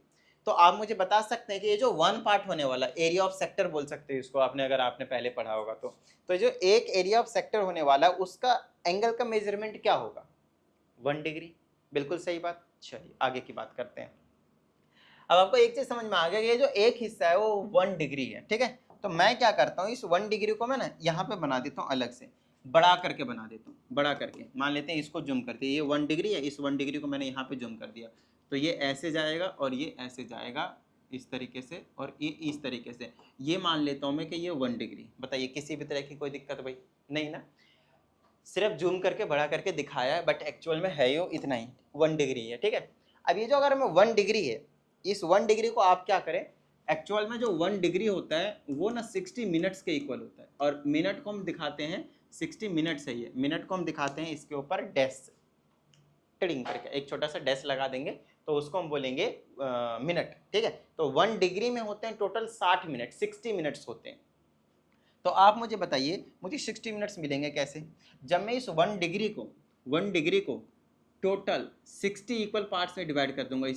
तो आप मुझे बता सकते हैं कि ये जो वन पार्ट होने वाला, एरिया ऑफ सेक्टर बोल सकते हैं इसको, आपने अगर आपने पहले पढ़ा होगा तो जो एक एरिया ऑफ सेक्टर होने वाला उसका एंगल का मेजरमेंट क्या होगा, 1 डिग्री। बिल्कुल सही बात। चलिए आगे की बात करते हैं। अब आपको एक चीज समझ में आ गया, ये जो एक हिस्सा है वो 1 डिग्री है, ठीक है। तो मैं क्या करता हूँ, इस 1 डिग्री को मैं ना यहाँ पे बना देता हूँ, अलग से बड़ा करके बना देता हूँ, बड़ा करके। मान लेते हैं इसको जूम करते हैं, ये 1 डिग्री है, इस 1 डिग्री को मैंने यहाँ पे जूम कर दिया, तो ये ऐसे जाएगा और ये ऐसे जाएगा इस तरीके से, और ये इस तरीके से। ये मान लेता हूँ मैं कि ये 1 डिग्री। बताइए किसी भी तरह की कोई दिक्कत भाई नहीं ना, सिर्फ जूम करके बड़ा करके दिखाया है, बट एक्चुअल में है यो इतना ही, 1 डिग्री है, ठीक है। अब ये जो अगर मैं 1 डिग्री है, इस 1 डिग्री को आप क्या करें, एक्चुअल में जो 1 डिग्री होता है वो ना 60 मिनट्स के इक्वल होता है, और मिनट को हम दिखाते हैं 60 मिनट से, ही मिनट को हम दिखाते हैं इसके ऊपर डैश, टिडिंग करके एक छोटा सा डैश लगा देंगे, तो उसको हम बोलेंगे मिनट, ठीक है। तो 1 डिग्री में होते हैं टोटल 60 मिनट, 60 मिनट्स होते हैं। तो आप मुझे बताइए मुझे 60 मिनट्स मिलेंगे कैसे? जब मैं इस 1 डिग्री को टोटल 60 इक्वल पार्ट्स में डिवाइड कर दूंगा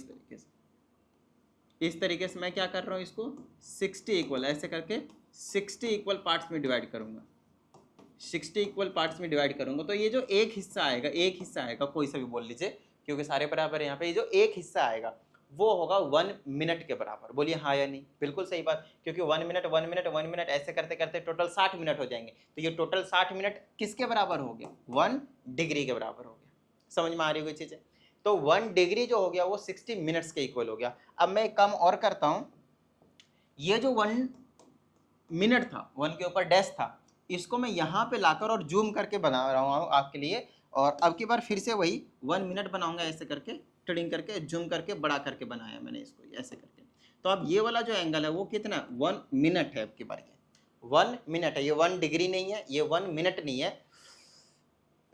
इस तरीके से मैं क्या कर रहा हूँ, इसको 60 इक्वल ऐसे करके 60 इक्वल पार्ट्स में डिवाइड करूंगा, 60 इक्वल पार्ट्स में डिवाइड करूंगा। तो ये जो एक हिस्सा आएगा कोई सा भी बोल लीजिए क्योंकि सारे बराबर है यहाँ पे, ये जो एक हिस्सा आएगा वो होगा 1 मिनट के बराबर। बोलिए हाँ या नहीं? बिल्कुल सही बात, क्योंकि 1 मिनट ऐसे करते करते टोटल 60 मिनट हो जाएंगे। तो ये टोटल 60 मिनट किसके बराबर हो गया? 1 डिग्री के बराबर हो गया। समझ में आ रही है कोई चीज़? तो 1 डिग्री जो हो गया वो 60 मिनट्स के इक्वल हो गया। अब मैं एक काम और करता हूँ, ये जो 1 मिनट था, 1 के ऊपर डैश था, इसको मैं यहाँ पे लाकर और जूम करके बना रहा हूँ आपके लिए। और अब की बार फिर से वही 1 मिनट बनाऊंगा, ऐसे करके ट्रेडिंग करके जूम करके बड़ा करके बनाया मैंने इसको ऐसे करके। तो अब ये वाला जो एंगल है वो कितना? 1 मिनट है। अब की बार ये 1 मिनट है, ये 1 डिग्री नहीं है, ये 1 मिनट नहीं है,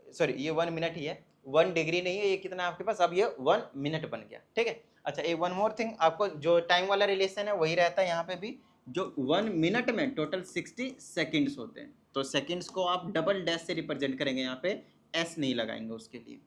सॉरी ये 1 मिनट ही है, 1 डिग्री नहीं है। ये कितना आपके पास? अब ये 1 मिनट बन गया। ठीक है, अच्छा एक वन मोर थिंग, आपको जो टाइम वाला रिलेशन है वही रहता है यहाँ पे भी। जो 1 मिनट में टोटल 60 सेकंड्स होते हैं, तो सेकंड्स को आप डबल डैश से रिप्रेजेंट करेंगे, यहाँ पे एस नहीं लगाएंगे उसके लिए।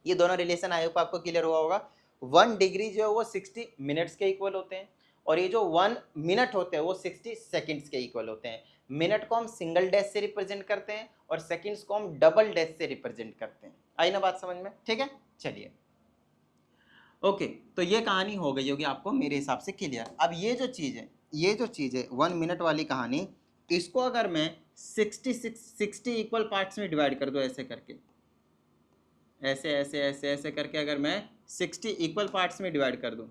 ये दोनों रिलेशन आई होप आपको क्लियर हुआ होगा। 1 डिग्री जो है वो 60 मिनट्स के इक्वल होते हैं, और ये जो 1 मिनट होते हैं वो 60 सेकंड्स के इक्वल होते हैं। मिनट को हम सिंगल डैश से रिप्रेजेंट करते हैं और सेकंड्स को हम डबल डैश से रिप्रेजेंट करते हैं। आई ना बात समझ में? ठीक है, चलिए ओके। तो ये कहानी हो गई होगी आपको मेरे हिसाब से क्लियर। अब ये जो चीज़ है 1 मिनट वाली कहानी, इसको अगर मैं 60 इक्वल पार्ट्स में डिवाइड कर दूं, ऐसे करके ऐसे करके अगर मैं 60 इक्वल पार्ट्स में डिवाइड कर दूं,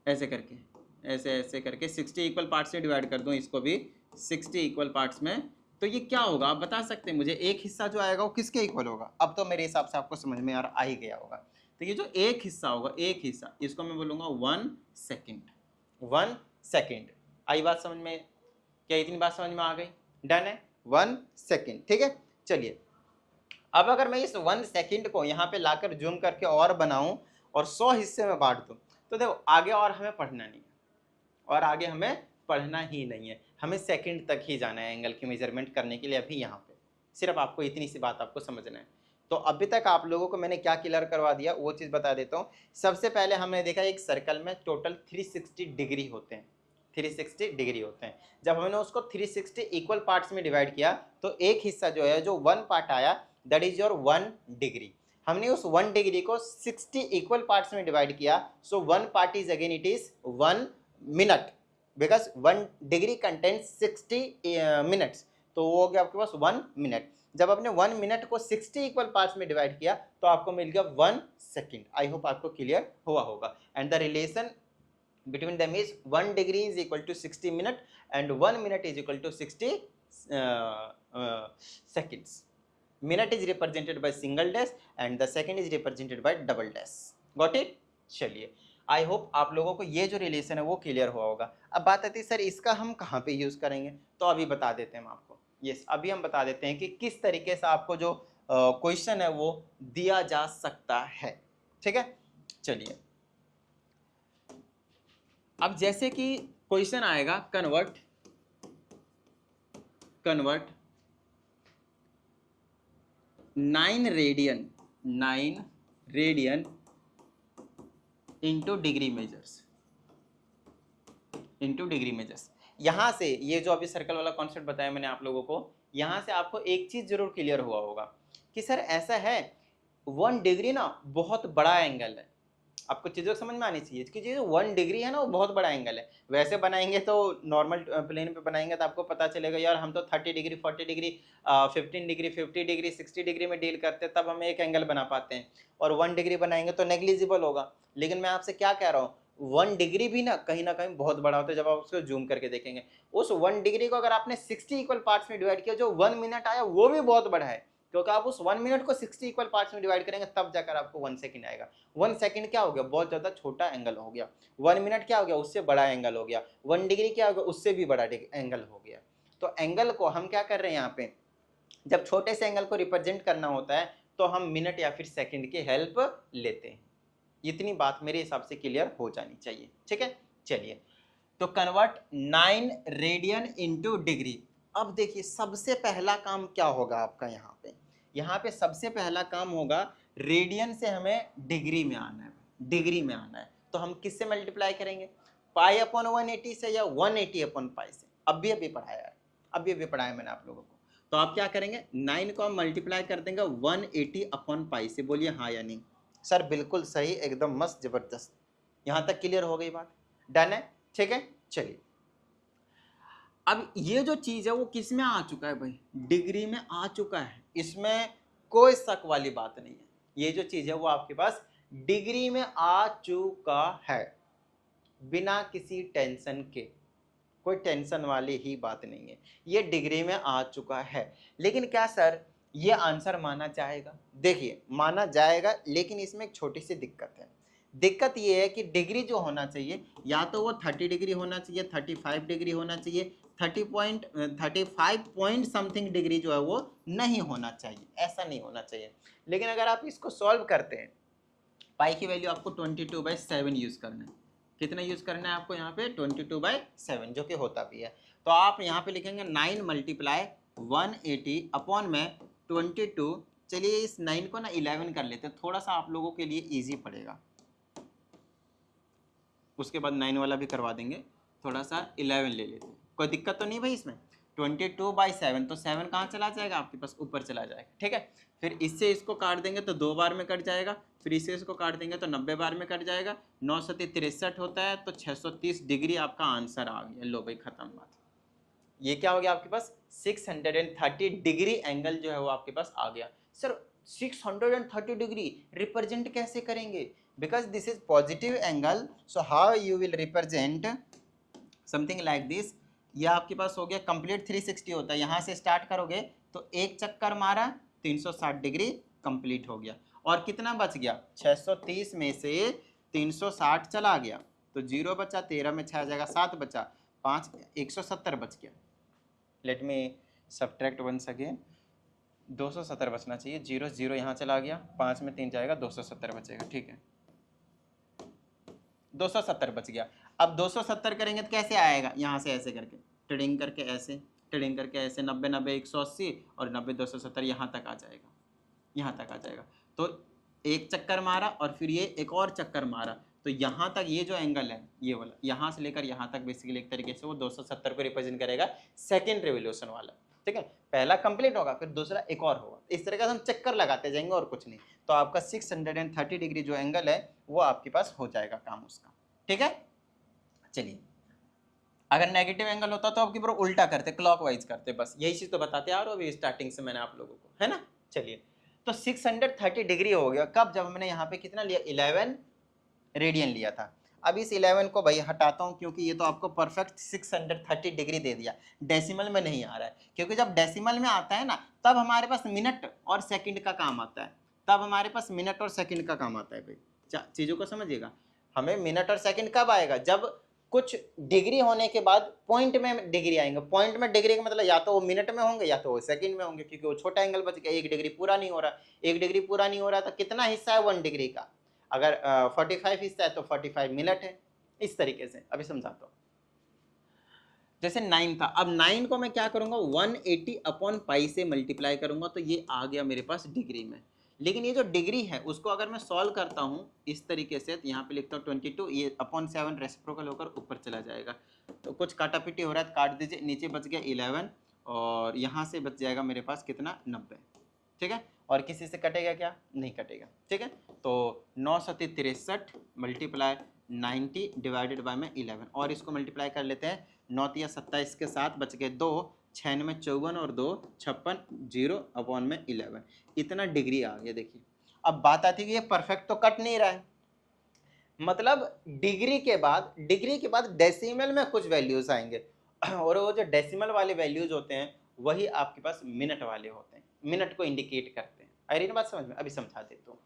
ऐसे करके 60 इक्वल पार्ट्स में डिवाइड कर दूं, इसको भी 60 इक्वल पार्ट्स में, तो ये क्या होगा आप बता सकते हैं मुझे? एक हिस्सा जो आएगा वो किसके इक्वल होगा? अब तो मेरे हिसाब से आपको समझ में आ ही गया होगा। तो ये जो एक हिस्सा होगा, एक हिस्सा, इसको मैं बोलूँगा 1 सेकेंड। 1 सेकेंड आई बात समझ में? क्या इतनी बात समझ में आ गई? डन है, 1 सेकेंड। ठीक है, चलिए अब अगर मैं इस 1 सेकेंड को यहाँ पे लाकर जूम करके और बनाऊं और 100 हिस्से में बांट दूं, तो देखो आगे और हमें पढ़ना नहीं है, और आगे हमें पढ़ना ही नहीं है, हमें सेकंड तक ही जाना है एंगल की मेजरमेंट करने के लिए। अभी यहाँ पे सिर्फ आपको इतनी सी बात आपको समझना है। तो अभी तक आप लोगों को मैंने क्या क्लियर करवा दिया वो चीज़ बता देता हूँ। सबसे पहले हमने देखा एक सर्कल में टोटल 360 डिग्री होते हैं, 360 डिग्री होते हैं। जब हमने उसको 360 इक्वल पार्ट्स में डिवाइड किया तो एक हिस्सा जो है, जो 1 पार्ट आया, दैट इज योर 1 डिग्री। हमने उस 1 डिग्री को 60 इक्वल पार्ट्स में डिवाइड किया, सो 1 part is again it is 1 minute, because 1 degree contains 60 minutes, तो वो हो गया आपके पास 1 मिनट। जब आपने 1 मिनट को 60 इक्वल पार्ट्स में डिवाइड किया तो आपको मिल गया 1 सेकेंड। आई होप आपको क्लियर हुआ होगा। And the relation between them is 1 degree is equal to 60 minute and 1 minute is equal to 60 seconds. Minute is represented by single dash and the second is represented by double dash. Got it? चलिए I hope आप लोगों को ये जो relation है वो clear हुआ होगा। अब बात आती है सर इसका हम कहाँ पे यूज़ करेंगे, तो अभी बता देते हैं हम आपको। यस, अभी हम बता देते हैं कि किस तरीके से आपको जो क्वेश्चन है वो दिया जा सकता है। ठीक है, चलिए अब जैसे कि क्वेश्चन आएगा convert 9 radian into degree measures. यहाँ से ये जो अभी सर्कल वाला कॉन्सेप्ट बताया मैंने आप लोगों को, यहाँ से आपको एक चीज़ जरूर क्लियर हुआ होगा कि सर ऐसा है 1 डिग्री ना बहुत बड़ा एंगल है। आपको चीज़ों समझ में आनी चाहिए कि जो 1 डिग्री है ना वो बहुत बड़ा एंगल है। वैसे बनाएंगे तो नॉर्मल प्लेन पे बनाएंगे तो आपको पता चलेगा यार हम तो 30 degree 40 degree 15 degree 50 degree 60 degree में डील करते हैं, तब हम एक एंगल बना पाते हैं। और 1 डिग्री बनाएंगे तो नेग्लिजिबल होगा। लेकिन मैं आपसे क्या कह रहा हूँ, 1 डिग्री भी ना कहीं बहुत बड़ा होता है जब आप उसको जूम करके देखेंगे। उस 1 डिग्री को अगर आपने 60 इक्वल पार्ट्स में डिवाइड किया, जो 1 मिनट आया वो भी बहुत बड़ा है, क्योंकि आप उस 1 मिनट को 60 इक्वल पार्ट्स में डिवाइड करेंगे तब जाकर आपको 1 सेकंड आएगा। 1 सेकंड क्या हो गया, बहुत ज़्यादा छोटा एंगल हो गया। 1 मिनट क्या हो गया, उससे बड़ा एंगल हो गया। 1 डिग्री क्या हो गया, उससे भी बड़ा एंगल हो गया। तो एंगल को हम क्या कर रहे हैं यहाँ पे, जब छोटे से एंगल को रिप्रेजेंट करना होता है तो हम मिनट या फिर सेकंड की हेल्प लेते हैं। इतनी बात मेरे हिसाब से क्लियर हो जानी चाहिए। ठीक है, चलिए तो कन्वर्ट 9 रेडियन इनटू डिग्री। अब देखिए सबसे पहला काम क्या होगा आपका यहाँ पे सबसे पहला काम होगा रेडियन से हमें डिग्री में आना है, डिग्री में आना है। तो हम किससे मल्टीप्लाई करेंगे, पाई अपॉन 180 से या 180 अपॉन पाई से। अभी पढ़ाया मैंने आप लोगों को। तो आप क्या करेंगे, 9 को हम मल्टीप्लाई कर देंगे 180 अपॉन पाई से। बोलिए हाँ या नहीं। सर बिल्कुल सही, एकदम मस्त, जबरदस्त। यहाँ तक क्लियर हो गई बात, डन है, ठीक है। चलिए अब ये जो चीज है वो किस में आ चुका है भाई, डिग्री में आ चुका है, इसमें कोई शक वाली बात नहीं है। ये जो चीज है वो आपके पास डिग्री में आ चुका है, बिना किसी टेंशन के। कोई टेंशन वाली ही बात नहीं है, ये डिग्री में आ चुका है। लेकिन क्या सर ये आंसर माना जाएगा, देखिए माना जाएगा, लेकिन इसमें एक छोटी सी दिक्कत है। दिक्कत ये है कि डिग्री जो होना चाहिए या तो वो 30 डिग्री होना चाहिए, 35 डिग्री होना चाहिए, 35 पॉइंट समथिंग डिग्री जो है वो नहीं होना चाहिए, ऐसा नहीं होना चाहिए। लेकिन अगर आप इसको सॉल्व करते हैं, पाई की वैल्यू आपको 22/7 यूज करना है। कितना यूज करना है आपको यहाँ पे, 22/7, जो कि होता भी है। तो आप यहाँ पे लिखेंगे 9 मल्टीप्लाई 180 अपॉन में 22। चलिए इस 9 को ना 11 कर लेते हैं, थोड़ा सा आप लोगों के लिए इजी पड़ेगा। उसके बाद 9 वाला भी करवा देंगे, थोड़ा सा 11 ले लेते हैं, कोई दिक्कत तो नहीं भाई इसमें। 22/7, तो 7 कहाँ चला जाएगा आपके पास, ऊपर चला जाएगा, ठीक है। फिर इससे इसको काट देंगे तो 2 बार में कट जाएगा, फिर इससे इसको काट देंगे तो 90 बार में कट जाएगा। 9 7 63 होता है, तो 630 डिग्री आपका आंसर आ गया। लो भाई खत्म बात। ये क्या हो गया आपके पास, 630 डिग्री एंगल जो है वो आपके पास आ गया। सर 630 डिग्री रिप्रेजेंट कैसे करेंगे, because this is positive angle, so how you will represent something like this. ये आपके पास हो गया कंप्लीट 360 होता है, यहाँ से स्टार्ट करोगे तो एक चक्कर मारा 360 डिग्री कंप्लीट हो गया। और कितना बच गया, 630 में से 360 चला गया तो 0 बचा, 13 में 6 आ जाएगा, 7 बचा, 5 170 बच गया। Let me subtract once again, 270 बचना चाहिए। 0 0 यहाँ चला गया, 5 में 3 जाएगा, 270 बचेगा, ठीक है 270 बच गया। अब 270 करेंगे तो कैसे आएगा, यहाँ से ऐसे करके ट्रेडिंग करके ऐसे, ट्रेडिंग करके ऐसे, 90 90 180 और 90 270 यहाँ तक आ जाएगा, यहाँ तक आ जाएगा। तो एक चक्कर मारा और फिर ये एक और चक्कर मारा, तो यहाँ तक ये जो एंगल है ये वाला, यहाँ से लेकर यहाँ तक बेसिकली एक तरीके से वो 270 को रिप्रेजेंट करेगा, सेकेंड रिवोल्यूशन वाला, ठीक है। पहला कंप्लीट होगा, फिर दूसरा एक और होगा, इस तरह का हम चक्कर लगाते जाएंगे और कुछ नहीं। तो आपका 630 डिग्री जो एंगल है वो आपके पास हो जाएगा काम उसका, ठीक है। चलिए अगर नेगेटिव एंगल होता तो आपकी पूरा उल्टा करते, क्लॉकवाइज करते, बस यही चीज तो बताते आ रहा हूँ अभी स्टार्टिंग से मैंने आप लोगों को, है ना। चलिए तो 630 डिग्री हो गया कब, जब मैंने यहाँ पे कितना लिया, 11 रेडियन लिया था। अब इस 11 को भाई हटाता हूँ, क्योंकि ये तो आपको परफेक्ट 630 डिग्री दे दिया, डेसिमल में नहीं आ रहा है। क्योंकि जब डेसिमल में आता है ना तब हमारे पास मिनट और सेकंड का काम आता है, तब हमारे पास मिनट और सेकंड का काम आता है भाई। चीज़ों को समझिएगा, हमें मिनट और सेकंड कब आएगा, जब कुछ डिग्री होने के बाद पॉइंट में डिग्री आएंगे। पॉइंट में डिग्री का मतलब या तो वो मिनट में होंगे या तो वो सेकंड में होंगे, क्योंकि वो छोटा एंगल बच गया, 1 डिग्री पूरा नहीं हो रहा। 1 डिग्री पूरा नहीं हो रहा तो कितना हिस्सा है 1 डिग्री का, अगर 45 हिस्सा है तो 45 मिनट है। इस तरीके से अभी समझाता हूँ। जैसे 9 था, अब 9 को मैं क्या करूंगा, 180 अपॉन पाई से मल्टीप्लाई करूंगा, तो ये आ गया मेरे पास डिग्री में। लेकिन ये जो डिग्री है उसको अगर मैं सॉल्व करता हूँ इस तरीके से, तो यहाँ पे लिखता हूँ 22, ये अपॉन 7 रेसिप्रोकल होकर ऊपर चला जाएगा। तो कुछ काटापिटी हो रहा है, काट दीजिए। नीचे बच गया 11 और यहाँ से बच जाएगा मेरे पास कितना, 90, ठीक है। और किसी से कटेगा क्या, नहीं कटेगा, ठीक है। तो 9 7 63 मल्टीप्लाई 90 डिवाइडेड बाय में 11, और इसको मल्टीप्लाई कर लेते हैं। 9 या 27 के साथ बच गए 2, 6 में 54 और 2 56, 0 अपॉन में 11, इतना डिग्री आ गया। देखिए अब बात आती है कि ये परफेक्ट तो कट नहीं रहा है, मतलब डिग्री के बाद डेसिमल में कुछ वैल्यूज आएंगे, और वो जो डेसिमल वाले वैल्यूज होते हैं वही आपके पास मिनट वाले होते हैं, मिनट को इंडिकेट करते हैं। आ रही ना बात समझ में, अभी समझा देता हूँ,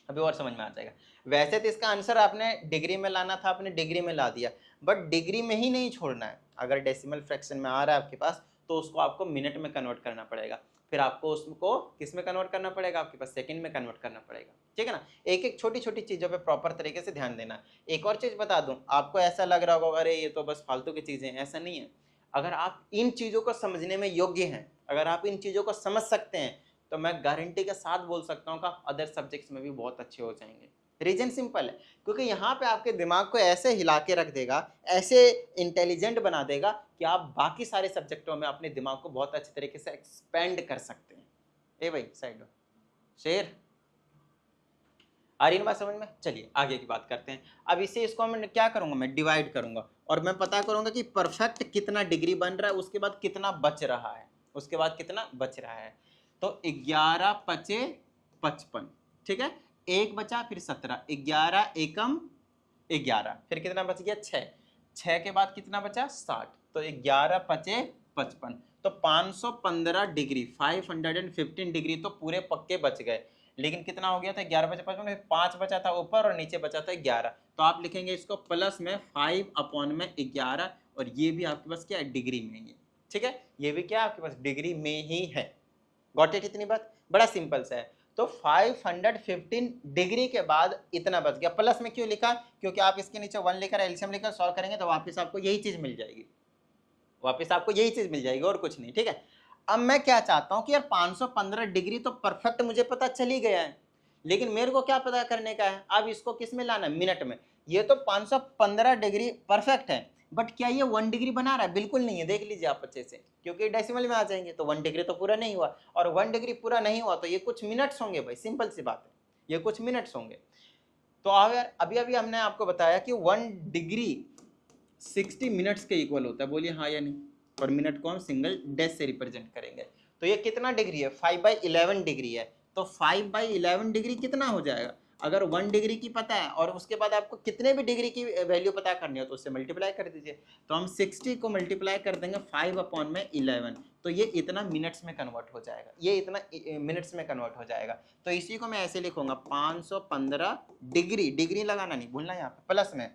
अभी और समझ में आ जाएगा। वैसे तो इसका आंसर आपने डिग्री में लाना था, आपने डिग्री में ला दिया, बट डिग्री में ही नहीं छोड़ना है। अगर डेसिमल फ्रैक्शन में आ रहा है आपके पास तो उसको आपको मिनट में कन्वर्ट करना पड़ेगा। फिर आपको उसको किस में कन्वर्ट करना पड़ेगा, आपके पास सेकंड में कन्वर्ट करना पड़ेगा, ठीक है ना। एक एक छोटी छोटी चीज़ों पे प्रॉपर तरीके से ध्यान देना। एक और चीज़ बता दूं, आपको ऐसा लग रहा होगा अरे ये तो बस फालतू की चीज़ें हैं, ऐसा नहीं है। अगर आप इन चीज़ों को समझने में योग्य हैं, अगर आप इन चीज़ों को समझ सकते हैं, तो मैं गारंटी के साथ बोल सकता हूँ कि आप अदर सब्जेक्ट्स में भी बहुत अच्छे हो जाएंगे। रीजन सिंपल है, क्योंकि यहाँ पे आपके दिमाग को ऐसे हिला के रख देगा, ऐसे इंटेलिजेंट बना देगा कि आप बाकी सारे सब्जेक्टों में अपने दिमाग को बहुत अच्छे तरीके से एक्सपेंड कर सकते हैं। ए भाई साइड शेर आ रही है बात समझ में। चलिए आगे की बात करते हैं। अब इसे इसको मैं क्या करूंगा, मैं डिवाइड करूंगा और मैं पता करूंगा कि परफेक्ट कितना डिग्री बन रहा है, उसके बाद कितना बच रहा है, उसके बाद कितना बच रहा है। तो 11 पचे 55, ठीक है, एक बचा फिर 17, 11 एकम 11, फिर कितना बच गया 6, 6 के बाद कितना बचा 60, तो 11 पचे 55, तो 515 डिग्री 515 डिग्री तो पूरे पक्के बच गए। लेकिन कितना हो गया था 11 बचे 55, 5 बचा था ऊपर और नीचे बचा था 11, तो आप लिखेंगे इसको प्लस में 5/11 और ये भी आपके पास क्या है डिग्री में ही है, ठीक है, ये भी क्या आपके पास डिग्री में ही है। गॉट इट, इतनी बात बड़ा सिंपल सा है। तो 515 डिग्री के बाद इतना बच गया। प्लस में क्यों लिखा, क्योंकि आप इसके नीचे 1 लेकर एलसीएम लेकर सॉल्व करेंगे तो वापस आपको यही चीज मिल जाएगी, वापस आपको यही चीज मिल जाएगी और कुछ नहीं, ठीक है। अब मैं क्या चाहता हूं कि यार 515 डिग्री तो परफेक्ट मुझे पता चल ही गया है, लेकिन मेरे को क्या पता करने का है, अब इसको किस में लाना है, मिनट में। ये तो 515 डिग्री परफेक्ट है, बट क्या ये 1 डिग्री बना रहा है, बिल्कुल नहीं है, देख लीजिए आप अच्छे से, क्योंकि डेसिमल में आ जाएंगे तो 1 डिग्री तो पूरा नहीं हुआ, और 1 डिग्री पूरा नहीं हुआ तो ये कुछ मिनट्स होंगे भाई, सिंपल सी बात है, ये कुछ मिनट्स होंगे। तो अभी अभी हमने आपको बताया कि 1 डिग्री 60 मिनट्स के इक्वल होता है, बोलिए हाँ या नहीं। और मिनट को हम सिंगल डैश से रिप्रेजेंट करेंगे, तो ये कितना डिग्री है, 5/11 डिग्री है। तो 5/11 डिग्री कितना हो जाएगा, अगर 1 डिग्री की पता है और उसके बाद आपको कितने भी डिग्री की वैल्यू पता करनी हो तो उससे मल्टीप्लाई कर दीजिए। तो हम 60 को मल्टीप्लाई कर देंगे 5/11, तो ये इतना मिनट्स में कन्वर्ट हो जाएगा, ये इतना मिनट्स में कन्वर्ट हो जाएगा। तो इसी को मैं ऐसे लिखूंगा 515 डिग्री, डिग्री लगाना नहीं भूलना यहाँ पे प्लस में।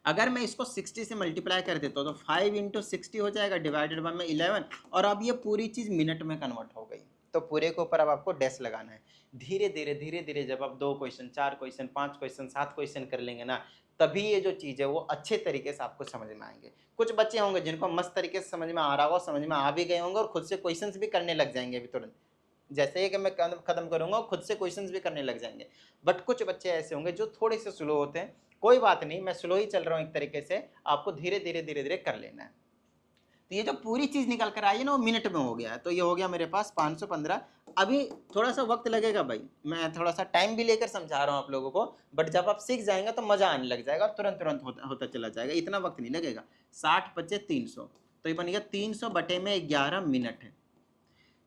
अगर मैं इसको 60 से मल्टीप्लाई कर देता हूँ तो 5 × 60 हो जाएगा डिवाइडेड बाय में 11, और अब ये पूरी चीज़ मिनट में कन्वर्ट हो गई। तो पूरे के ऊपर अब आपको डैश लगाना है। धीरे धीरे जब आप 2 क्वेश्चन 4 क्वेश्चन 5 क्वेश्चन 7 क्वेश्चन कर लेंगे ना, तभी ये जो चीज़ है वो अच्छे तरीके से आपको समझ में आएंगे। कुछ बच्चे होंगे जिनको मस्त तरीके से समझ में आ रहा होगा, समझ में आ भी गए होंगे और खुद से क्वेश्चन भी करने लग जाएंगे अभी तुरंत, जैसे ही कि मैं खत्म करूंगा खुद से क्वेश्चंस भी करने लग जाएंगे। बट कुछ बच्चे ऐसे होंगे जो थोड़े से स्लो होते हैं, कोई बात नहीं, मैं स्लो ही चल रहा हूँ एक तरीके से, आपको धीरे धीरे कर लेना है। तो ये जो पूरी चीज निकल कर आई है ना वो मिनट में हो गया है। तो ये हो गया मेरे पास 515। अभी थोड़ा सा वक्त लगेगा भाई, मैं थोड़ा सा टाइम भी लेकर समझा रहा हूँ आप लोगों को, बट जब आप सीख जाएंगे तो मजा आने लग जाएगा, तुरंत होता चला जाएगा, इतना वक्त नहीं लगेगा। 60 × 300, तो ये बन गया 300/11 मिनट है।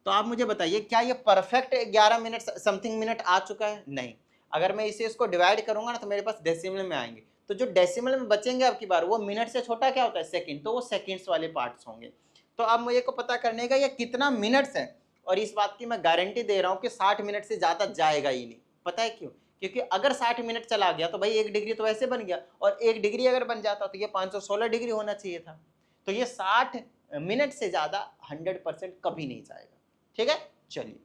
तो आप मुझे बताइए क्या ये परफेक्ट 11 मिनट समथिंग मिनट आ चुका है, नहीं। अगर मैं इसे इसको डिवाइड करूंगा ना तो मेरे पास डेसिमल में आएंगे, तो जो डेसिमल में बचेंगे आपकी बार वो मिनट से छोटा क्या होता है सेकंड, तो वो सेकंड्स वाले पार्ट्स होंगे। तो अब मुझे को पता करने का ये कितना मिनट्स है, और इस बात की मैं गारंटी दे रहा हूँ कि 60 मिनट से ज़्यादा जाएगा ही नहीं। पता है क्यों, क्योंकि अगर 60 मिनट चला गया तो भाई 1 डिग्री तो वैसे बन गया, और 1 डिग्री अगर बन जाता तो ये 516 डिग्री होना चाहिए था। तो ये 60 मिनट से ज़्यादा 100% कभी नहीं जाएगा, ठीक है। चलिए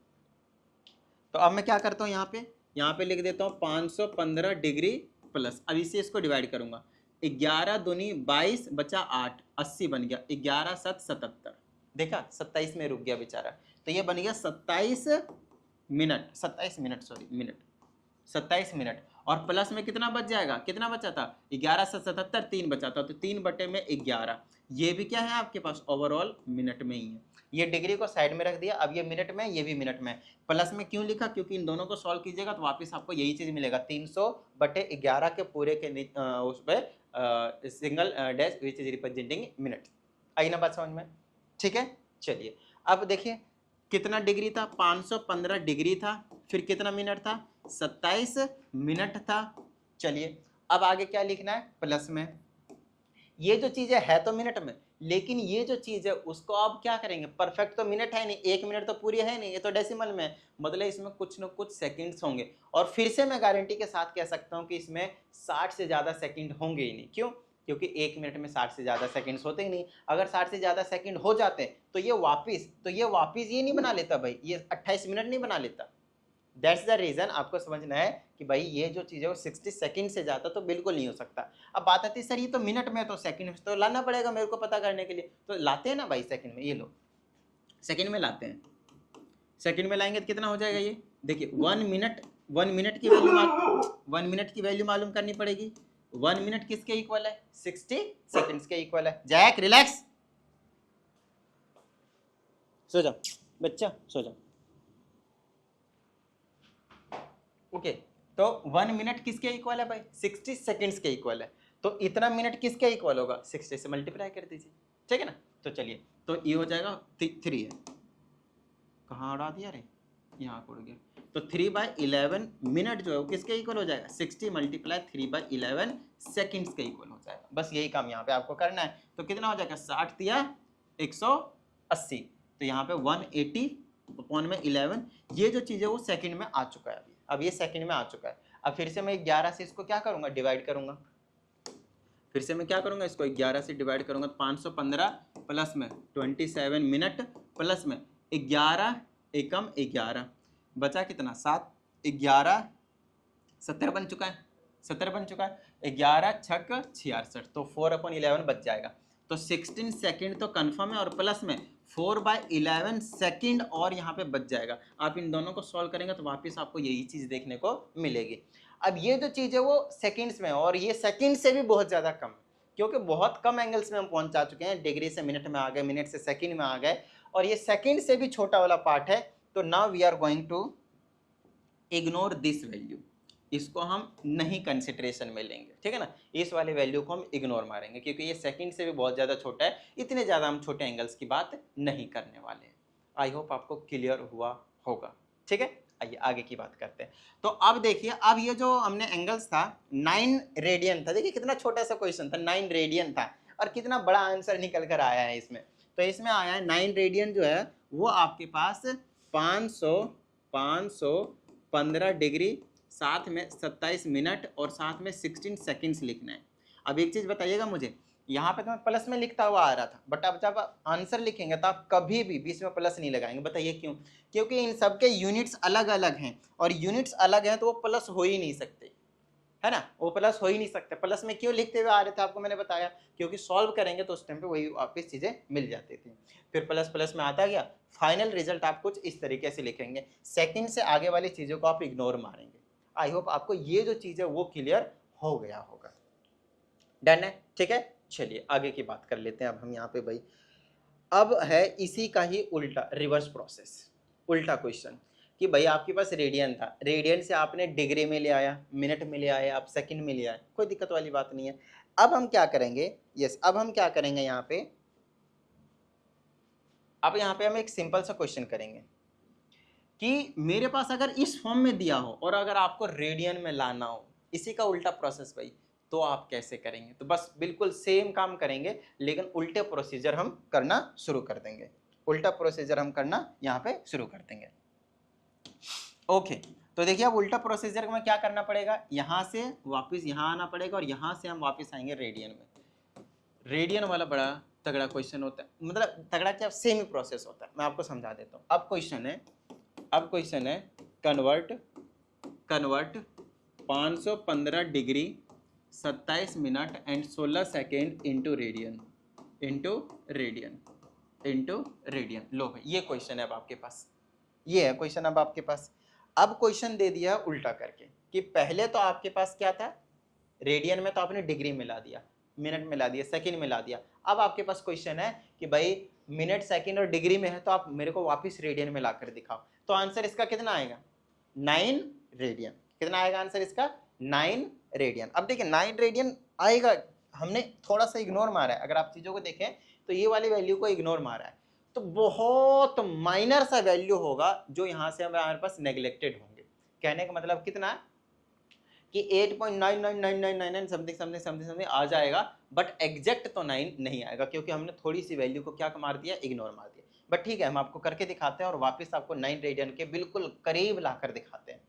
तो अब मैं क्या करता हूँ, यहाँ पे लिख देता हूँ 515 डिग्री प्लस, अब इसे इसको डिवाइड करूंगा, 11 दूनी 22 बचा 8, 80 बन गया, 11 7 77, देखा 27 में रुक गया बेचारा, तो ये बन गया 27 minute, 27 minute sorry minute, 27 minute. और प्लस में कितना बच जाएगा, कितना बचा था 11 से 77, 3 बचा था, तो 3/11, ये भी क्या है आपके पास ओवरऑल मिनट में ही है। ये डिग्री को साइड में रख दिया, अब ये मिनट में, ये भी मिनट में। प्लस में क्यों लिखा, क्योंकि इन दोनों को सॉल्व कीजिएगा तो वापस आपको यही चीज मिलेगा, 300/11 के पूरे के उस पर single dash which is representing minute. आई ना बात समझ में, ठीक है। चलिए अब देखिए कितना डिग्री था, 515 डिग्री था, फिर कितना मिनट था, 27 मिनट था। चलिए अब आगे क्या लिखना है, प्लस में। ये जो चीज़ है तो मिनट में, लेकिन ये जो चीज़ है उसको आप क्या करेंगे, परफेक्ट तो मिनट है नहीं, 1 मिनट तो पूरी है नहीं, ये तो डेसिमल में, मतलब इसमें कुछ न कुछ सेकंड्स होंगे। और फिर से मैं गारंटी के साथ कह सकता हूँ कि इसमें 60 से ज़्यादा सेकंड होंगे ही नहीं। क्यों, क्योंकि 1 मिनट में 60 से ज़्यादा सेकंड्स होते ही नहीं। अगर 60 से ज़्यादा सेकंड हो जाते तो ये वापस ये नहीं बना लेता भाई, ये 28 मिनट नहीं बना लेता। दैट्स द रीज़न आपको समझना है कि भाई ये जो चीज़ है वो 60 सेकंड से ज़्यादा तो बिल्कुल नहीं हो सकता। अब बात आती है सर ये तो मिनट में तो सेकंड में तो लाना पड़ेगा मेरे को पता करने के लिए, तो लाते हैं ना भाई सेकंड में, ये लो सेकंड में लाते हैं। सेकंड में लाएंगे तो कितना हो जाएगा ये, देखिए 1 मिनट की वैल्यू 1 मिनट की वैल्यू मालूम करनी पड़ेगी। 1 मिनट किसके इक्वल है, 60 सेकंड्स के इक्वल है। जैक रिलैक्स, सो जाओ बच्चा सो जाओ। ओके तो 1 मिनट किसके इक्वल है भाई, 60 सेकंड्स के इक्वल है। तो इतना मिनट किसके इक्वल होगा, 60 से मल्टीप्लाई कर दीजिए, ठीक है ना। तो चलिए तो ये हो जाएगा 3 है, कहाँ उड़ा दिया रे, यहाँ उड़ गया। तो 3/11 मिनट जो है वो किसके इक्वल हो जाएगा, 60 × 3/11 सेकंड्स के इक्वल हो जाएगा। बस यही काम यहाँ पे आपको करना है। तो कितना हो जाएगा, 60 या 180, तो यहाँ पे 180/11 ये जो चीज़ है वो सेकंड में आ चुका है अभी। अब ये सेकंड में आ चुका है। अब फिर से मैं 11 से इसको क्या करूँगा, डिवाइड करूँगा। फिर से मैं क्या करूँगा, इसको 11 से डिवाइड करूँगा तो 515 प्लस में 27 मिनट प्लस में 11 एकम 11 बचा कितना 7, 11 70 बन चुका है, 70 बन चुका है। 11 छक 66 तो 4/11 बच जाएगा। तो 16 सेकंड तो कंफर्म है और प्लस में 4/11 सेकंड और यहाँ पे बच जाएगा। आप इन दोनों को सॉल्व करेंगे तो वापस आपको यही चीज़ देखने को मिलेगी। अब ये जो चीज़ है वो सेकंड्स में, और ये सेकंड से भी बहुत ज़्यादा कम, क्योंकि बहुत कम एंगल्स में हम पहुंचा चुके हैं। डिग्री से मिनट में आ गए, मिनट से सेकंड में आ गए, और ये सेकंड से भी छोटा वाला पार्ट है। तो now we are going to ignore this value, इसको हम नहीं कंसिडरेशन में लेंगे, ठीक है ना। इस वाले वैल्यू को हम इग्नोर मारेंगे क्योंकि ये सेकंड से भी बहुत ज़्यादा छोटा है। इतने ज़्यादा हम छोटे एंगल्स की बात नहीं करने वाले हैं। आई होप आपको क्लियर हुआ होगा, ठीक है। आइए आगे की बात करते हैं। तो अब देखिए, अब ये जो हमने एंगल्स था 9 रेडियन था, देखिए कितना छोटा सा क्वेश्चन था, 9 रेडियन था, और कितना बड़ा आंसर निकल कर आया है इसमें। तो इसमें आया है 9 रेडियन जो है वो आपके पास 515 डिग्री, साथ में 27 मिनट और साथ में 16 सेकंड्स लिखना है। अब एक चीज़ बताइएगा मुझे, यहाँ पे तो मैं प्लस में लिखता हुआ आ रहा था, बट अब जब आंसर लिखेंगे तो आप कभी भी बीच में प्लस नहीं लगाएंगे। बताइए क्यों, क्योंकि इन सब के यूनिट्स अलग अलग हैं, और यूनिट्स अलग हैं तो वो प्लस हो ही नहीं सकते, है ना, वो प्लस हो ही नहीं सकते। प्लस में क्यों लिखते हुए आ रहे थे आपको मैंने बताया, क्योंकि सॉल्व करेंगे तो उस टाइम पे वही वापस चीज़ें मिल जाती थी। फिर प्लस प्लस में आता गया, फाइनल रिजल्ट आप कुछ इस तरीके से लिखेंगे। सेकंड से आगे वाली चीज़ों को आप इग्नोर मारेंगे। आई होप आपको ये जो चीज़ है वो क्लियर हो गया होगा। डन है, ठीक है। चलिए आगे की बात कर लेते हैं। अब हम यहाँ पे भाई, अब है इसी का ही उल्टा, रिवर्स प्रोसेस, उल्टा क्वेश्चन, कि भाई आपके पास रेडियन था, रेडियन से आपने डिग्री में ले आया, मिनट में ले आया, आप सेकंड में ले आए, कोई दिक्कत वाली बात नहीं है। अब हम क्या करेंगे, अब हम क्या करेंगे यहाँ पे, अब यहाँ पे हम एक सिंपल सा क्वेश्चन करेंगे कि मेरे पास अगर इस फॉर्म में दिया हो और अगर आपको रेडियन में लाना हो, इसी का उल्टा प्रोसेस भाई, तो आप कैसे करेंगे। तो बस बिल्कुल सेम काम करेंगे, लेकिन उल्टे प्रोसीजर हम करना शुरू कर देंगे। उल्टा प्रोसीजर हम करना यहाँ पे शुरू कर देंगे। ओके तो देखिए, अब उल्टा प्रोसीजर में क्या करना पड़ेगा, यहाँ से वापस यहाँ आना पड़ेगा और यहाँ से हम वापस आएंगे रेडियन में। रेडियन वाला बड़ा तगड़ा क्वेश्चन होता है, मतलब तगड़ा क्या, सेम ही प्रोसेस होता है। मैं आपको समझा देता हूँ। अब क्वेश्चन है convert 515 degree 27 minute and 16 second into radian. लो भाई ये क्वेश्चन है अब आपके पास, ये है क्वेश्चन अब आपके पास। अब क्वेश्चन दे दिया उल्टा करके कि पहले तो आपके पास क्या था, रेडियन में तो आपने डिग्री मिला दिया, मिनट मिला दिया, सेकंड मिला दिया। अब आपके पास क्वेश्चन है कि भाई मिनट, सेकंड और डिग्री में है, तो आप मेरे को वापस रेडियन में लाकर दिखाओ। तो आंसर इसका कितना आएगा, 9 रेडियन। कितना आएगा आंसर इसका, 9 रेडियन। अब देखिए 9 रेडियन आएगा, हमने थोड़ा सा इग्नोर मारा है। अगर आप चीज़ों को देखें तो ये वाली वैल्यू को इग्नोर मारा है, तो बहुत माइनर सा वैल्यू होगा जो यहाँ से हमारे पास नेग्लेक्टेड होंगे। कहने का मतलब कितना कि 8.99999 समथिंग आ जाएगा, बट एग्जैक्ट तो 9 नहीं आएगा, क्योंकि हमने थोड़ी सी वैल्यू को क्या मार दिया, इग्नोर मार दिया। बट ठीक है, हम आपको करके दिखाते हैं और वापस आपको 9 रेडियन के बिल्कुल करीब लाकर दिखाते हैं।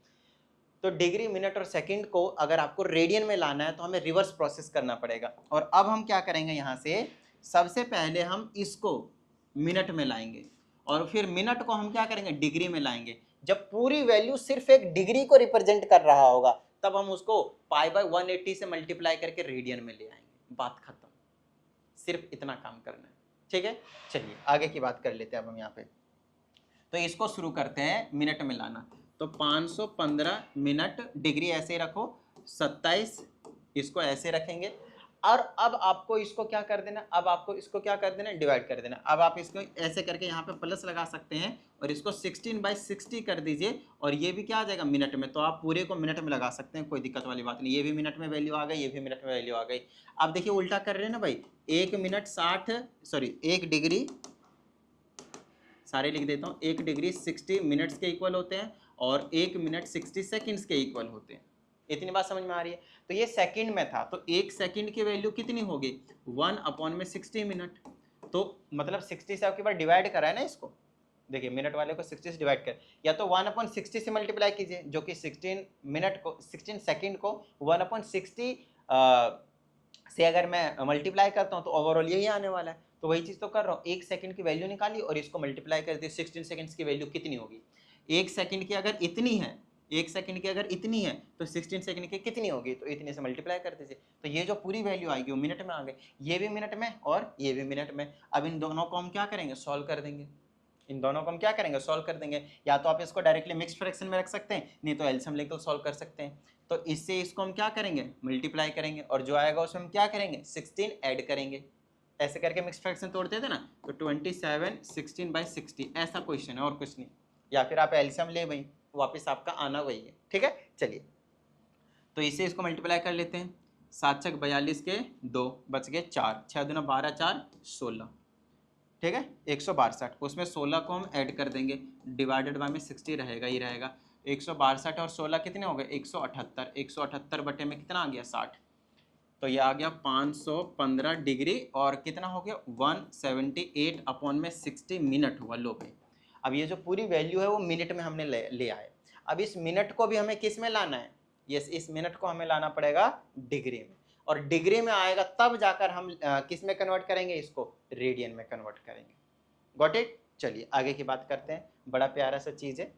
तो डिग्री, मिनट और सेकंड को अगर आपको रेडियन में लाना है तो हमें रिवर्स प्रोसेस करना पड़ेगा। और अब हम क्या करेंगे, यहाँ से सबसे पहले हम इसको मिनट में लाएंगे और फिर मिनट को हम क्या करेंगे, डिग्री में लाएंगे। जब पूरी वैल्यू सिर्फ एक डिग्री को रिप्रेजेंट कर रहा होगा तब हम उसको π/180 से मल्टीप्लाई करके रेडियन में ले आएंगे। बात खत्म, सिर्फ इतना काम करना है, ठीक है। चलिए आगे की बात कर लेते हैं अब हम यहाँ पे। तो इसको शुरू करते हैं मिनट में लाना। तो 515 मिनट, डिग्री ऐसे रखो, 27 इसको ऐसे रखेंगे। और अब आपको इसको क्या कर देना, अब आपको इसको क्या कर देना, डिवाइड कर देना। अब आप इसको ऐसे करके यहाँ पे प्लस लगा सकते हैं और इसको 16/60 कर दीजिए और ये भी क्या आ जाएगा, मिनट में। तो आप पूरे को मिनट में लगा सकते हैं, कोई दिक्कत वाली बात नहीं। ये भी मिनट में वैल्यू आ गई, ये भी मिनट में वैल्यू आ गई। अब देखिए उल्टा कर रहे हैं ना भाई, 1 मिनट 60, सॉरी 1 डिग्री, सारे लिख देता हूँ, 1 डिग्री 60 मिनट्स के इक्वल होते हैं और 1 मिनट 60 सेकंड्स के इक्वल होते हैं। इतनी बात समझ में आ रही है। तो ये सेकंड में था, तो 1 सेकंड की वैल्यू कितनी होगी, 1/60 मिनट। तो मतलब 60 से आपके पास डिवाइड करा है ना इसको, देखिए मिनट वाले को 60 से डिवाइड कर, या तो 1/60 से मल्टीप्लाई कीजिए, जो कि 16 मिनट को, 16 सेकंड को 1/60 से अगर मैं मल्टीप्लाई करता हूँ तो ओवरऑल यही आने वाला है। तो वही चीज़ तो कर रहा हूँ, 1 सेकंड की वैल्यू निकाली और इसको मल्टीप्लाई कर दी, 16 सेकंड्स की वैल्यू कितनी होगी। 1 सेकंड की अगर इतनी है, 1 सेकंड की अगर इतनी है तो 16 सेकंड की कितनी होगी, तो इतने से मल्टीप्लाई कर दीजिए। तो ये जो पूरी वैल्यू आएगी वो मिनट में आ गई, ये भी मिनट में और ये भी मिनट में। अब इन दोनों को हम क्या करेंगे, सॉल्व कर देंगे। इन दोनों को हम क्या करेंगे, सॉल्व कर देंगे। या तो आप इसको डायरेक्टली मिक्स्ड फ्रैक्शन में रख सकते हैं, नहीं तो एलसीएम लेकर सॉल्व कर सकते हैं। तो इससे इसको हम क्या करेंगे, मल्टीप्लाई करेंगे और जो आएगा उसमें हम क्या करेंगे, 16 ऐड करेंगे। ऐसे करके मिक्स्ड फ्रैक्शन तोड़ते थे ना, तो 27 16/60 ऐसा क्वेश्चन है और कुछ नहीं। या फिर आप एलसीएम ले भाई, वापस आपका आना वही है, ठीक है। चलिए तो इससे इसको मल्टीप्लाई कर लेते हैं। 7 छक 42 के 2 बच गए 4, 6 दूना 12 4 16, ठीक है। 162, उसमें 16 को हम ऐड कर देंगे, डिवाइडेड बाय में 60 रहेगा ही रहेगा। 162 और 16 कितने हो गए, 178। 178 बटे में कितना आ गया, 60। तो ये आ गया 515 डिग्री और कितना हो गया, 178/60 मिनट हुआ। लो भाई, अब ये जो पूरी वैल्यू है वो मिनट में हमने ले आए। अब इस मिनट को भी हमें किस में लाना है, यस, इस मिनट को हमें लाना पड़ेगा डिग्री में। और डिग्री में आएगा तब जाकर हम किस में कन्वर्ट करेंगे, इसको रेडियन में कन्वर्ट करेंगे। Got it. चलिए आगे की बात करते हैं, बड़ा प्यारा सा चीज है।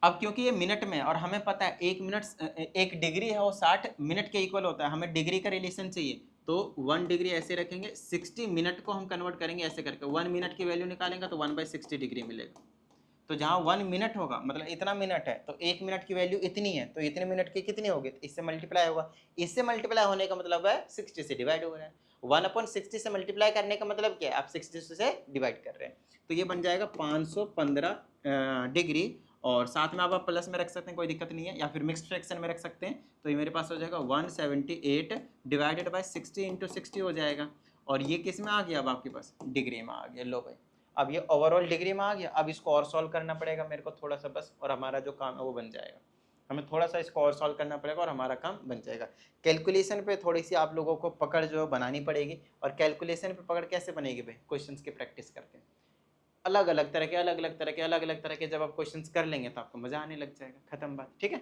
अब क्योंकि ये मिनट में और हमें पता है 1 मिनट 1 डिग्री है वो 60 मिनट के इक्वल होता है, हमें डिग्री का रिलेशन चाहिए। तो 1 डिग्री ऐसे रखेंगे, 60 मिनट को हम कन्वर्ट करेंगे ऐसे करके, 1 मिनट की वैल्यू निकालेंगे तो 1/60 डिग्री मिलेगा। तो जहाँ 1 मिनट होगा मतलब इतना मिनट है, तो 1 मिनट की वैल्यू इतनी है, तो इतने मिनट की कितनी होगी, तो इससे मल्टीप्लाई होगा। इससे मल्टीप्लाई होने का मतलब है 60 से डिवाइड हो रहा है। 1/60 से मल्टीप्लाई करने का मतलब क्या है, आप 60 से डिवाइड कर रहे हैं। तो ये बन जाएगा 515 डिग्री और साथ में आप प्लस में रख सकते हैं, कोई दिक्कत नहीं है, या फिर मिक्स्ड फ्रैक्शन में रख सकते हैं। तो ये मेरे पास हो जाएगा 178 डिवाइडेड बाय 60 × 60 हो जाएगा। और ये किस में आ गया, अब आपके पास डिग्री में आ गया। लो भाई, अब ये ओवरऑल डिग्री में आ गया। अब इसको और सॉल्व करना पड़ेगा मेरे को थोड़ा सा बस, और हमारा जो काम है वो बन जाएगा। हमें थोड़ा सा इसको और सॉल्व करना पड़ेगा और हमारा काम बन जाएगा। कैलकुलेशन पे थोड़ी सी आप लोगों को पकड़ जो बनानी पड़ेगी। और कैलकुलेशन पे पकड़ कैसे बनेगी भाई, क्वेश्चंस की प्रैक्टिस करके, अलग अलग तरह के जब आप क्वेश्चंस कर लेंगे तो आपको मजा आने लग जाएगा। खत्म बात, ठीक है।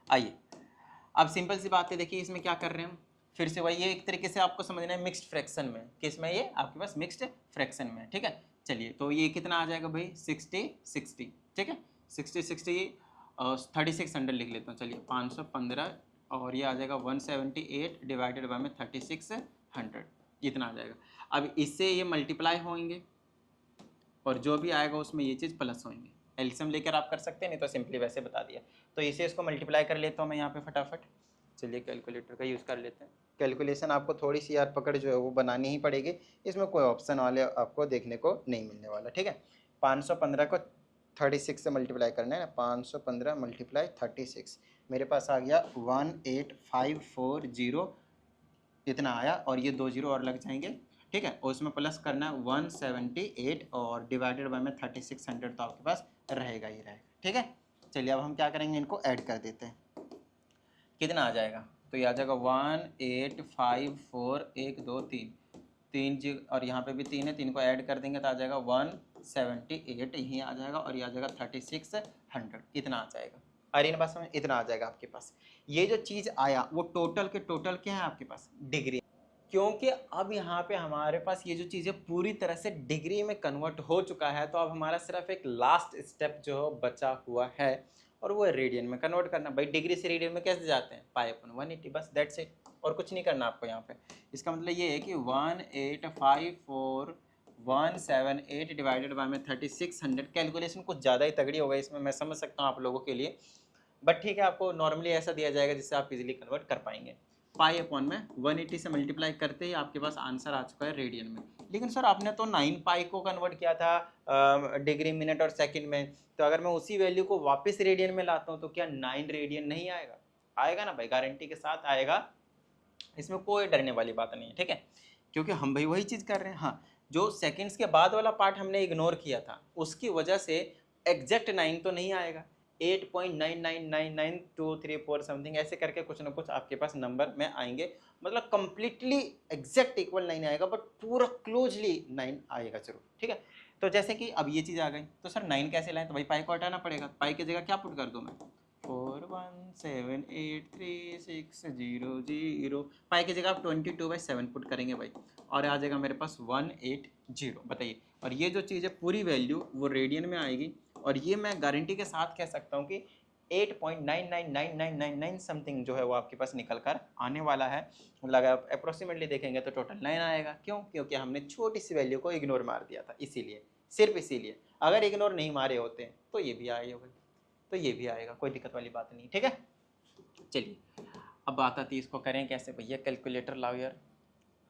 आइए अब सिंपल सी बात है, देखिए इसमें क्या कर रहे हैं हम, फिर से वही एक तरीके से आपको समझना है मिक्स्ड फ्रैक्शन में। किस में, ये आपके पास मिक्स्ड फ्रैक्शन में, ठीक है। चलिए तो ये कितना आ जाएगा भाई, 60, ठीक है। 60 36 अंडर लिख लेता हूँ। चलिए 515 और ये आ जाएगा 178 डिवाइडेड बाय में 3600, इतना आ जाएगा। अब इससे ये मल्टीप्लाई होंगे और जो भी आएगा उसमें ये चीज़ प्लस होंगे। एलसीएम लेकर आप कर सकते हैं, नहीं तो सिंपली वैसे बता दिया। तो इसे इसको मल्टीप्लाई कर लेता हूँ मैं यहाँ पे फटाफट। चलिए कैलकुलेटर का यूज़ कर लेते हैं। कैलकुलेशन आपको थोड़ी सी यार पकड़ जो है वो बनानी ही पड़ेगी, इसमें कोई ऑप्शन वाले आपको देखने को नहीं मिलने वाला, ठीक है। 515 को 36 से मल्टीप्लाई करना है ना, 515 × 36 मेरे पास आ गया 18540, इतना आया। और ये 2 जीरो और लग जाएंगे, ठीक है। और उसमें प्लस करना है 178 और डिवाइडेड बाय में 3600 तो आपके पास रहेगा ही रहेगा, ठीक है। चलिए अब हम क्या करेंगे, इनको ऐड कर देते हैं। कितना आ जाएगा, तो ये आ जाएगा 18541 2 3 जी, और यहाँ पे भी 3 है, 3 को ऐड कर देंगे तो आ जाएगा 78 यहीं आ जाएगा और ये आ जाएगा 3600, इतना आ जाएगा। अरे बात समझ, इतना आ जाएगा आपके पास। ये जो चीज़ आया वो टोटल के टोटल क्या है आपके पास, डिग्री, क्योंकि अब यहाँ पे हमारे पास ये जो चीज़ें पूरी तरह से डिग्री में कन्वर्ट हो चुका है, तो अब हमारा सिर्फ एक लास्ट स्टेप जो बचा हुआ है और वो है रेडियन में कन्वर्ट करना। भाई डिग्री से रेडियन में कैसे जाते हैं, पाई अपन 180, बस दैट्स इट, और कुछ नहीं करना आपको यहाँ पे। इसका मतलब ये है कि 1854178 डिवाइडेड बाय में 3600, कैलकुलेशन कुछ ज़्यादा ही तगड़ी हो गई इसमें, मैं समझ सकता हूँ आप लोगों के लिए, बट ठीक है, आपको नॉर्मली ऐसा दिया जाएगा जिससे आप इजीली कन्वर्ट कर पाएंगे। पाई अपॉन में 180 से मल्टीप्लाई करते ही आपके पास आंसर आ चुका है रेडियन में। लेकिन सर आपने तो 9 पाई को कन्वर्ट किया था डिग्री, मिनट और सेकंड में, तो अगर मैं उसी वैल्यू को वापस रेडियन में लाता हूँ तो क्या 9 रेडियन नहीं आएगा? आएगा ना भाई, गारंटी के साथ आएगा, इसमें कोई डरने वाली बात नहीं है, ठीक है, क्योंकि हम भाई वही चीज़ कर रहे हैं। हाँ, जो सेकेंड्स के बाद वाला पार्ट हमने इग्नोर किया था उसकी वजह से एग्जैक्ट 9 तो नहीं आएगा, 8.9999234 समथिंग ऐसे करके कुछ ना कुछ आपके पास नंबर में आएंगे, मतलब कंप्लीटली एग्जैक्ट इक्वल 9 आएगा बट पूरा क्लोजली 9 आएगा जरूर, ठीक है। तो जैसे कि अब ये चीज़ आ गई, तो सर 9 कैसे लाएं, तो भाई पाई को हटाना पड़ेगा, पाई की जगह क्या पुट कर दूँ मैं, 41783600, पाई की जगह आप 22/7 पुट करेंगे भाई, और आ जाएगा मेरे पास 180। बताइए, और ये जो चीज़ है पूरी वैल्यू वो रेडियन में आएगी, और ये मैं गारंटी के साथ कह सकता हूँ कि 8.999999 समथिंग जो है वो आपके पास निकल कर आने वाला है। लगा अप्रोक्सीमेटली देखेंगे तो टोटल 9 आएगा, क्यों, क्योंकि हमने छोटी सी वैल्यू को इग्नोर मार दिया था, इसीलिए, सिर्फ इसीलिए। अगर इग्नोर नहीं मारे होते तो ये भी आएगा, तो ये भी आएगा, कोई दिक्कत वाली बात नहीं, ठीक है। चलिए अब बात आती है इसको करें कैसे, भैया कैलकुलेटर लाओ यार,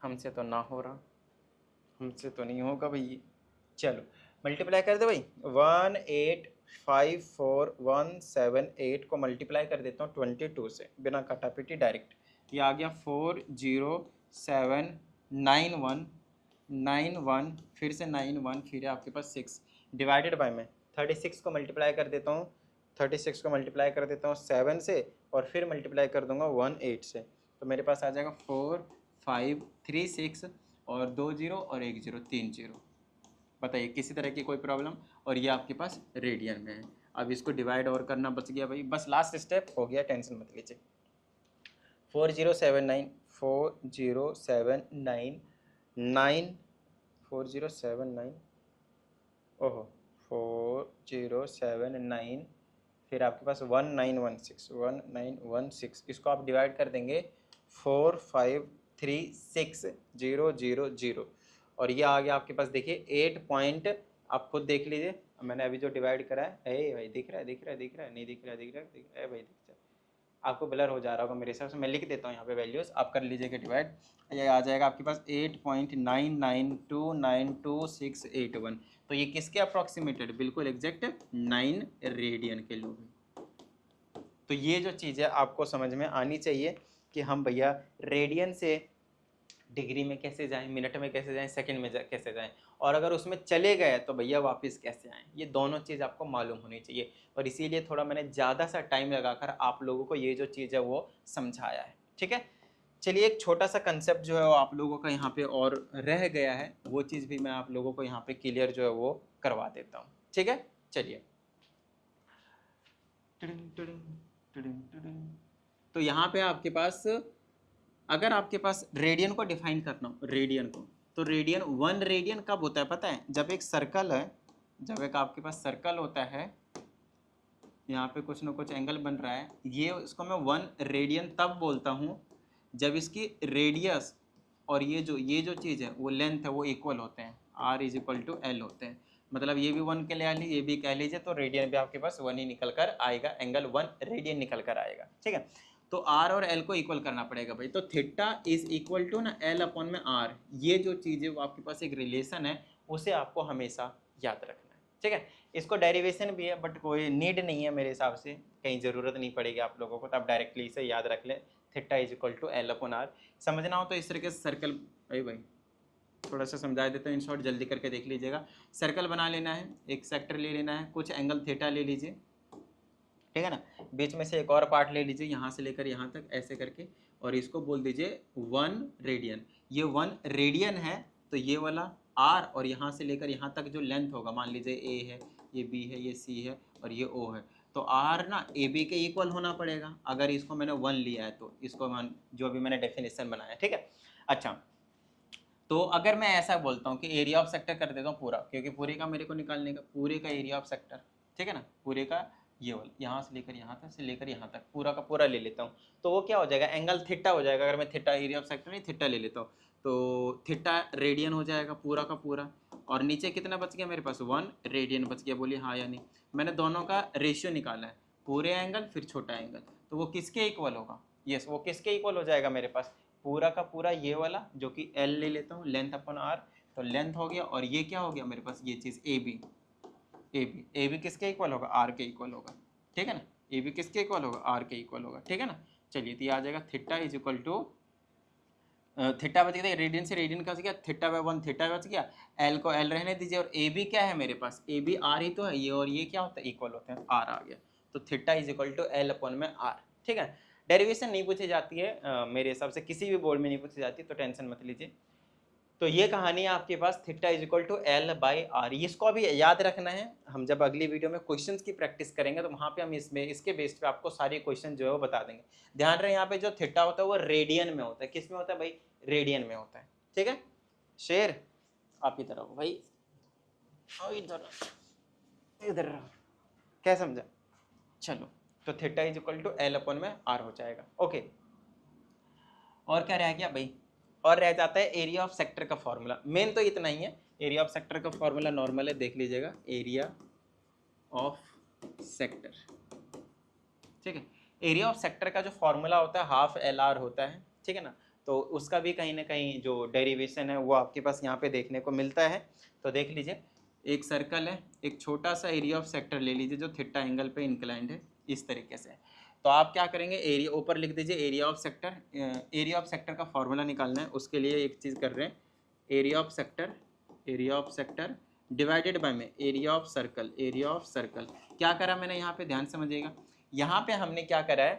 हमसे तो ना हो रहा, हमसे तो नहीं होगा भैया। चलो मल्टीप्लाई कर दे भाई, 1854178 को मल्टीप्लाई कर देता हूँ 22 से, बिना काटापीटी डायरेक्ट, ये आ गया 4079191, फिर से 91, फिर आपके पास 6 डिवाइडेड बाय में 36 को मल्टीप्लाई कर देता हूँ, 36 को मल्टीप्लाई कर देता हूँ 7 से, और फिर मल्टीप्लाई कर दूंगा 18 से, तो मेरे पास आ जाएगा 4536 और 2 0 और 1 0, 3 0। बताइए किसी तरह की कोई प्रॉब्लम, और ये आपके पास रेडियन में है। अब इसको डिवाइड और करना बच गया भाई, बस लास्ट स्टेप हो गया, टेंशन मत लीजिए। 4079 4079 ओहो 4079, फिर आपके पास 1916, इसको आप डिवाइड कर देंगे 4536000, और ये आ गया आपके पास, देखिए 8 पॉइंट, आप खुद देख लीजिए, मैंने अभी जो डिवाइड करा है, भाई दिख रहा है नहीं दिख रहा है, दिख रहा है भाई, दिख रहा है, आपको ब्लर हो जा रहा होगा मेरे हिसाब से, मैं लिख देता हूँ यहाँ पे वैल्यूज़, आप कर लीजिएगा डिवाइड, ये आ जाएगा आपके पास 8.99292681, तो ये किसके अप्रॉक्सीमेटेड, बिल्कुल एग्जैक्ट 9 रेडियन के लोग। तो ये जो चीज़ है आपको समझ में आनी चाहिए कि हम भैया रेडियन से डिग्री में कैसे जाएं, मिनट में कैसे जाएं, सेकंड में कैसे जाएं, और अगर उसमें चले गए तो भैया वापस कैसे आएं, ये दोनों चीज़ आपको मालूम होनी चाहिए, और इसीलिए थोड़ा मैंने ज़्यादा सा टाइम लगाकर आप लोगों को ये जो चीज़ है वो समझाया है, ठीक है। चलिए एक छोटा सा कंसेप्ट जो है वो आप लोगों का यहाँ पे और रह गया है, वो चीज़ भी मैं आप लोगों को यहाँ पे क्लियर जो है वो करवा देता हूँ, ठीक है। चलिए तो यहाँ पे आपके पास, अगर आपके पास रेडियन को डिफाइन करना हो, रेडियन को, तो रेडियन 1 रेडियन कब होता है पता है, जब एक सर्कल है, जब एक आपके पास सर्कल होता है, यहाँ पे कुछ ना कुछ एंगल बन रहा है, ये इसको मैं 1 रेडियन तब बोलता हूँ जब इसकी रेडियस और ये जो चीज़ है वो लेंथ है वो इक्वल होते हैं, R = L होते हैं, मतलब ये भी 1 के ले लीजिए, ये भी कह लीजिए, तो रेडियन भी आपके पास 1 ही निकल कर आएगा, एंगल 1 रेडियन निकल कर आएगा, ठीक है। तो R और L को इक्वल करना पड़ेगा भाई, तो थीटा = ना L अपॉन में R, ये जो चीज़ है वो आपके पास एक रिलेशन है, उसे आपको हमेशा याद रखना है, ठीक है। इसको डेरिवेशन भी है बट कोई नीड नहीं है मेरे हिसाब से, कहीं ज़रूरत नहीं पड़ेगी आप लोगों को, तो आप डायरेक्टली इसे याद रख लें, थीटा = L/R। समझना हो तो इस तरीके से सर्कल, भाई थोड़ा सा समझा देता हूँ इन शॉर्ट, जल्दी करके देख लीजिएगा। सर्कल बना लेना है, एक सेक्टर ले लेना है, कुछ एंगल थीटा ले लीजिए, ठीक है ना, बीच में से एक और पार्ट ले लीजिए यहाँ से लेकर यहाँ तक ऐसे करके, और इसको बोल दीजिए 1 रेडियन, ये 1 रेडियन है, तो ये वाला आर और यहाँ से लेकर यहाँ तक जो लेंथ होगा, मान लीजिए ए है, ये बी है, ये सी है और ये ओ है, तो आर ना ए बी के इक्वल होना पड़ेगा। अगर इसको मैंने 1 लिया है तो इसको मान जो भी मैंने डेफिनेशन बनाया, ठीक है। अच्छा, तो अगर मैं ऐसा बोलता हूँ कि एरिया ऑफ सेक्टर कर देता हूँ पूरा, क्योंकि पूरे का मेरे को निकालने का, पूरे का एरिया ऑफ सेक्टर, ठीक है ना, पूरे का ये वाला यहाँ से लेकर यहाँ तक से लेकर यहाँ तक पूरा का पूरा ले लेता हूँ, तो वो क्या हो जाएगा, एंगल थीटा हो जाएगा। अगर मैं थीटा एरिया ऑफ सेक्टर नहीं थीटा ले लेता हूँ तो थीटा रेडियन हो जाएगा पूरा का पूरा। और नीचे कितना बच गया मेरे पास, 1 रेडियन बच गया। बोलिए हाँ या नहीं। मैंने दोनों का रेशियो निकाला है, पूरे एंगल फिर छोटा एंगल, तो वो किसके इक्वल होगा, यस वो किसके इक्वल हो जाएगा मेरे पास, पूरा का पूरा ये वाला जो कि एल ले लेता हूँ, लेंथ अपन आर, तो लेंथ हो गया। और ये क्या हो गया मेरे पास, ये चीज़ ए बी किसके इक्वल होगा, आर के इक्वल होगा, ठीक है ना। ए बी किसके इक्वल होगा, आर के इक्वल होगा, ठीक है ना। चलिए तो ये आ जाएगा theta is equal to, theta बच गया, रेडियन से रेडियन का गया, थीटा बाय 1 थीटा बच गया, एल को एल रहने दीजिए। और ए बी क्या है मेरे पास, ए बी आर ही तो है, ये और ये क्या होता है, इक्वल होते हैं, आर आ गया। तो theta is equal to L upon में आर, ठीक है। डेरिवेशन नहीं पूछी जाती है मेरे हिसाब से, किसी भी बोर्ड में नहीं पूछी जाती, तो टेंशन मत लीजिए। तो ये कहानी है आपके पास, theta is equal to L by R. इसको अभी याद रखना है, हम जब अगली वीडियो में क्वेश्चंस की प्रैक्टिस करेंगे तो वहाँ पे हम इसमें इसके बेस पे आपको सारे क्वेश्चन जो है वो बता देंगे। ध्यान रहे यहाँ पे जो थीटा होता है वो रेडियन में होता है, किस में होता है भाई, रेडियन में होता है, ठीक है। शेर आप इधर आओ भाई, इधर इधर, क्या समझा। चलो, तो theta is equal to L upon में आर हो जाएगा, ओके। और क्या रह गया भाई, और रह जाता है एरिया ऑफ सेक्टर का फॉर्मूला। मेन तो इतना ही है, एरिया ऑफ सेक्टर का फॉर्मूला नॉर्मल है, देख लीजिएगा, एरिया ऑफ सेक्टर, ठीक है। एरिया ऑफ सेक्टर का जो फॉर्मूला होता है हाफ एल आर होता है, ठीक है ना। तो उसका भी कहीं ना कहीं जो डेरिवेशन है वो आपके पास यहाँ पे देखने को मिलता है। तो देख लीजिए, एक सर्कल है, एक छोटा सा एरिया ऑफ सेक्टर ले लीजिए जो थीटा एंगल पे इंक्लाइंड है, इस तरीके से। तो आप क्या करेंगे, एरिया ऊपर लिख दीजिए area of sector. Area of sector का फॉर्मूला निकालना है, उसके लिए एक चीज़ कर रहे हैं, area of sector divided by में area of circle, area of circle. क्या करा मैंने यहाँ पे, ध्यान समझिएगा। यहाँ पे हमने क्या करा है,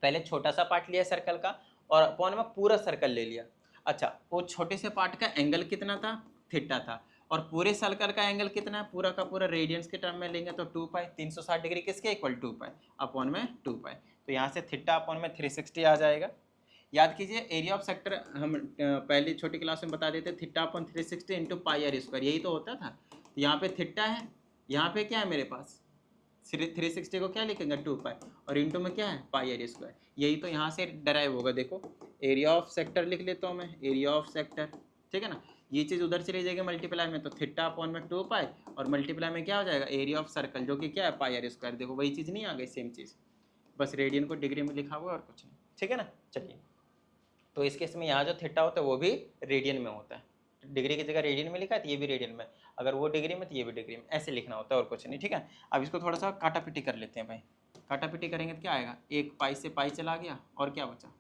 पहले छोटा सा पार्ट लिया सर्कल का और अपॉन में पूरा सर्कल ले लिया। अच्छा, वो छोटे से पार्ट का एंगल कितना था, थीटा था, और पूरे सर्कल का एंगल कितना है, पूरा का पूरा रेडियंस के टर्म में लेंगे तो 2 पाई, 360 डिग्री किसके इक्वल, 2 पाई अपॉन में 2 पाई। तो यहाँ से थीटा अपॉन में 360 आ जाएगा। याद कीजिए, एरिया ऑफ सेक्टर हम पहली छोटी क्लास में बता देते, theta upon 360 into pi R square, यही तो होता था। तो यहाँ पे थीटा है, यहाँ पे क्या है मेरे पास, 360 को क्या लिखेंगे, 2 पाई, और इंटू में क्या है, पाई आर स्क्वायर। यही तो यहाँ से डराइव होगा। देखो, एरिया ऑफ सेक्टर लिख लेता हूँ मैं, एरिया ऑफ सेक्टर, ठीक है ना। ये चीज़ उधर चली जाएगी मल्टीप्लाई में, तो थीटा अपॉन में 2 पाई, और मल्टीप्लाई में क्या हो जाएगा, एरिया ऑफ सर्कल जो कि क्या है, पाई आर स्क्वायर। देखो वही चीज़ नहीं आ गई, सेम चीज़, बस रेडियन को डिग्री में लिखा हुआ और कुछ नहीं, ठीक है ना। चलिए, तो इस केस में यहाँ जो थीटा होता है वो भी रेडियन में होता है, डिग्री की जगह रेडियन में लिखा है तो ये भी रेडियन में, अगर वो डिग्री में तो ये भी डिग्री में, ऐसे लिखना होता है और कुछ नहीं, ठीक है। अब इसको थोड़ा सा काटा पिटी कर लेते हैं भाई। काटा पिटी करेंगे तो क्या आएगा, एक पाई से पाई चला गया और क्या बचा,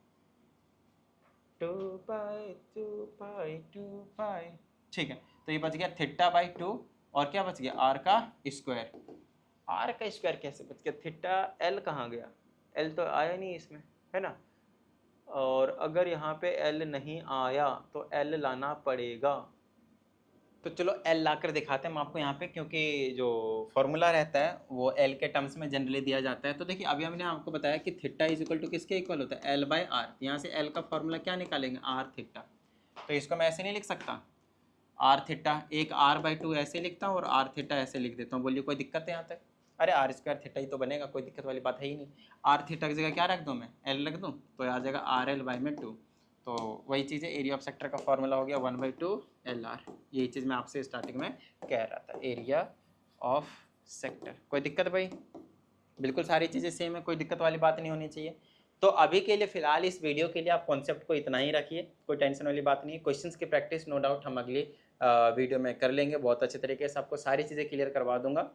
2 पाई 2 पाई 2 पाई, ठीक है। तो ये बच गया थीटा बाई 2, और क्या बच गया, आर का स्क्वायर। आर का स्क्वायर कैसे बच गया, थीटा, एल कहाँ गया, एल तो आया नहीं इसमें, है ना। और अगर यहाँ पे एल नहीं आया तो एल लाना पड़ेगा। तो चलो एल लाकर दिखाते हैं हम आपको यहाँ पे, क्योंकि जो फॉर्मूला रहता है वो एल के टर्म्स में जनरली दिया जाता है। तो देखिए, अभी हमने आपको बताया कि थीटा इज इक्वल टू किसके इक्वल होता है, एल बाय आर। यहाँ से एल का फॉर्मूला क्या निकालेंगे, आर थीटा। तो इसको मैं ऐसे नहीं लिख सकता, आर थीटा, एक आर बाई 2 ऐसे लिखता हूँ और आर थीटा ऐसे लिख देता हूँ। बोलिए कोई दिक्कत है यहाँ तक, अरे आर स्क्वायर थीटा ही तो बनेगा, कोई दिक्कत वाली बात है ही नहीं। आर थीटा की जगह क्या रख दूँ मैं, एल रख दूँ, तो आ जाएगा आर एल बाई में 2। तो वही चीज़ है, एरिया ऑफ सेक्टर का फॉर्मूला हो गया 1/2 एल आर। यही चीज़ मैं आपसे स्टार्टिंग में कह रहा था, एरिया ऑफ सेक्टर। कोई दिक्कत भाई, बिल्कुल सारी चीज़ें सेम है, कोई दिक्कत वाली बात नहीं होनी चाहिए। तो अभी के लिए फ़िलहाल इस वीडियो के लिए आप कॉन्सेप्ट को इतना ही रखिए, कोई टेंशन वाली बात नहीं है। क्वेश्चंस की प्रैक्टिस नो डाउट हम अगली वीडियो में कर लेंगे, बहुत अच्छे तरीके से आपको सारी चीज़ें क्लियर करवा दूंगा।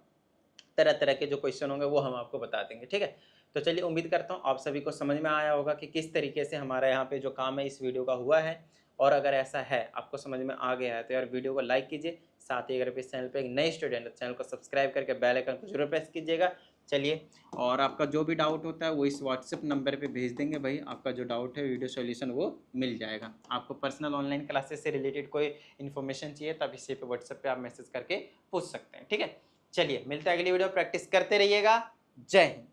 तरह तरह के जो क्वेश्चन होंगे वो हम आपको बता देंगे, ठीक है। तो चलिए, उम्मीद करता हूँ आप सभी को समझ में आया होगा कि किस तरीके से हमारा यहाँ पे जो काम है इस वीडियो का हुआ है। और अगर ऐसा है, आपको समझ में आ गया है, तो यार वीडियो को लाइक कीजिए। साथ ही अगर इस चैनल पे एक नए स्टूडेंट, चैनल को सब्सक्राइब करके बेल आइकन को जरूर प्रेस कीजिएगा। चलिए, और आपका जो भी डाउट होता है वो इस व्हाट्सएप नंबर पे भेज देंगे भाई, आपका जो डाउट है वीडियो सॉल्यूशन वो मिल जाएगा। आपको पर्सनल ऑनलाइन क्लासेस से रिलेटेड कोई इन्फॉर्मेशन चाहिए तब इसी पे व्हाट्सएप पे आप मैसेज करके पूछ सकते हैं। ठीक है, चलिए मिलते हैं अगली वीडियो, प्रैक्टिस करते रहिएगा। जय हिंद।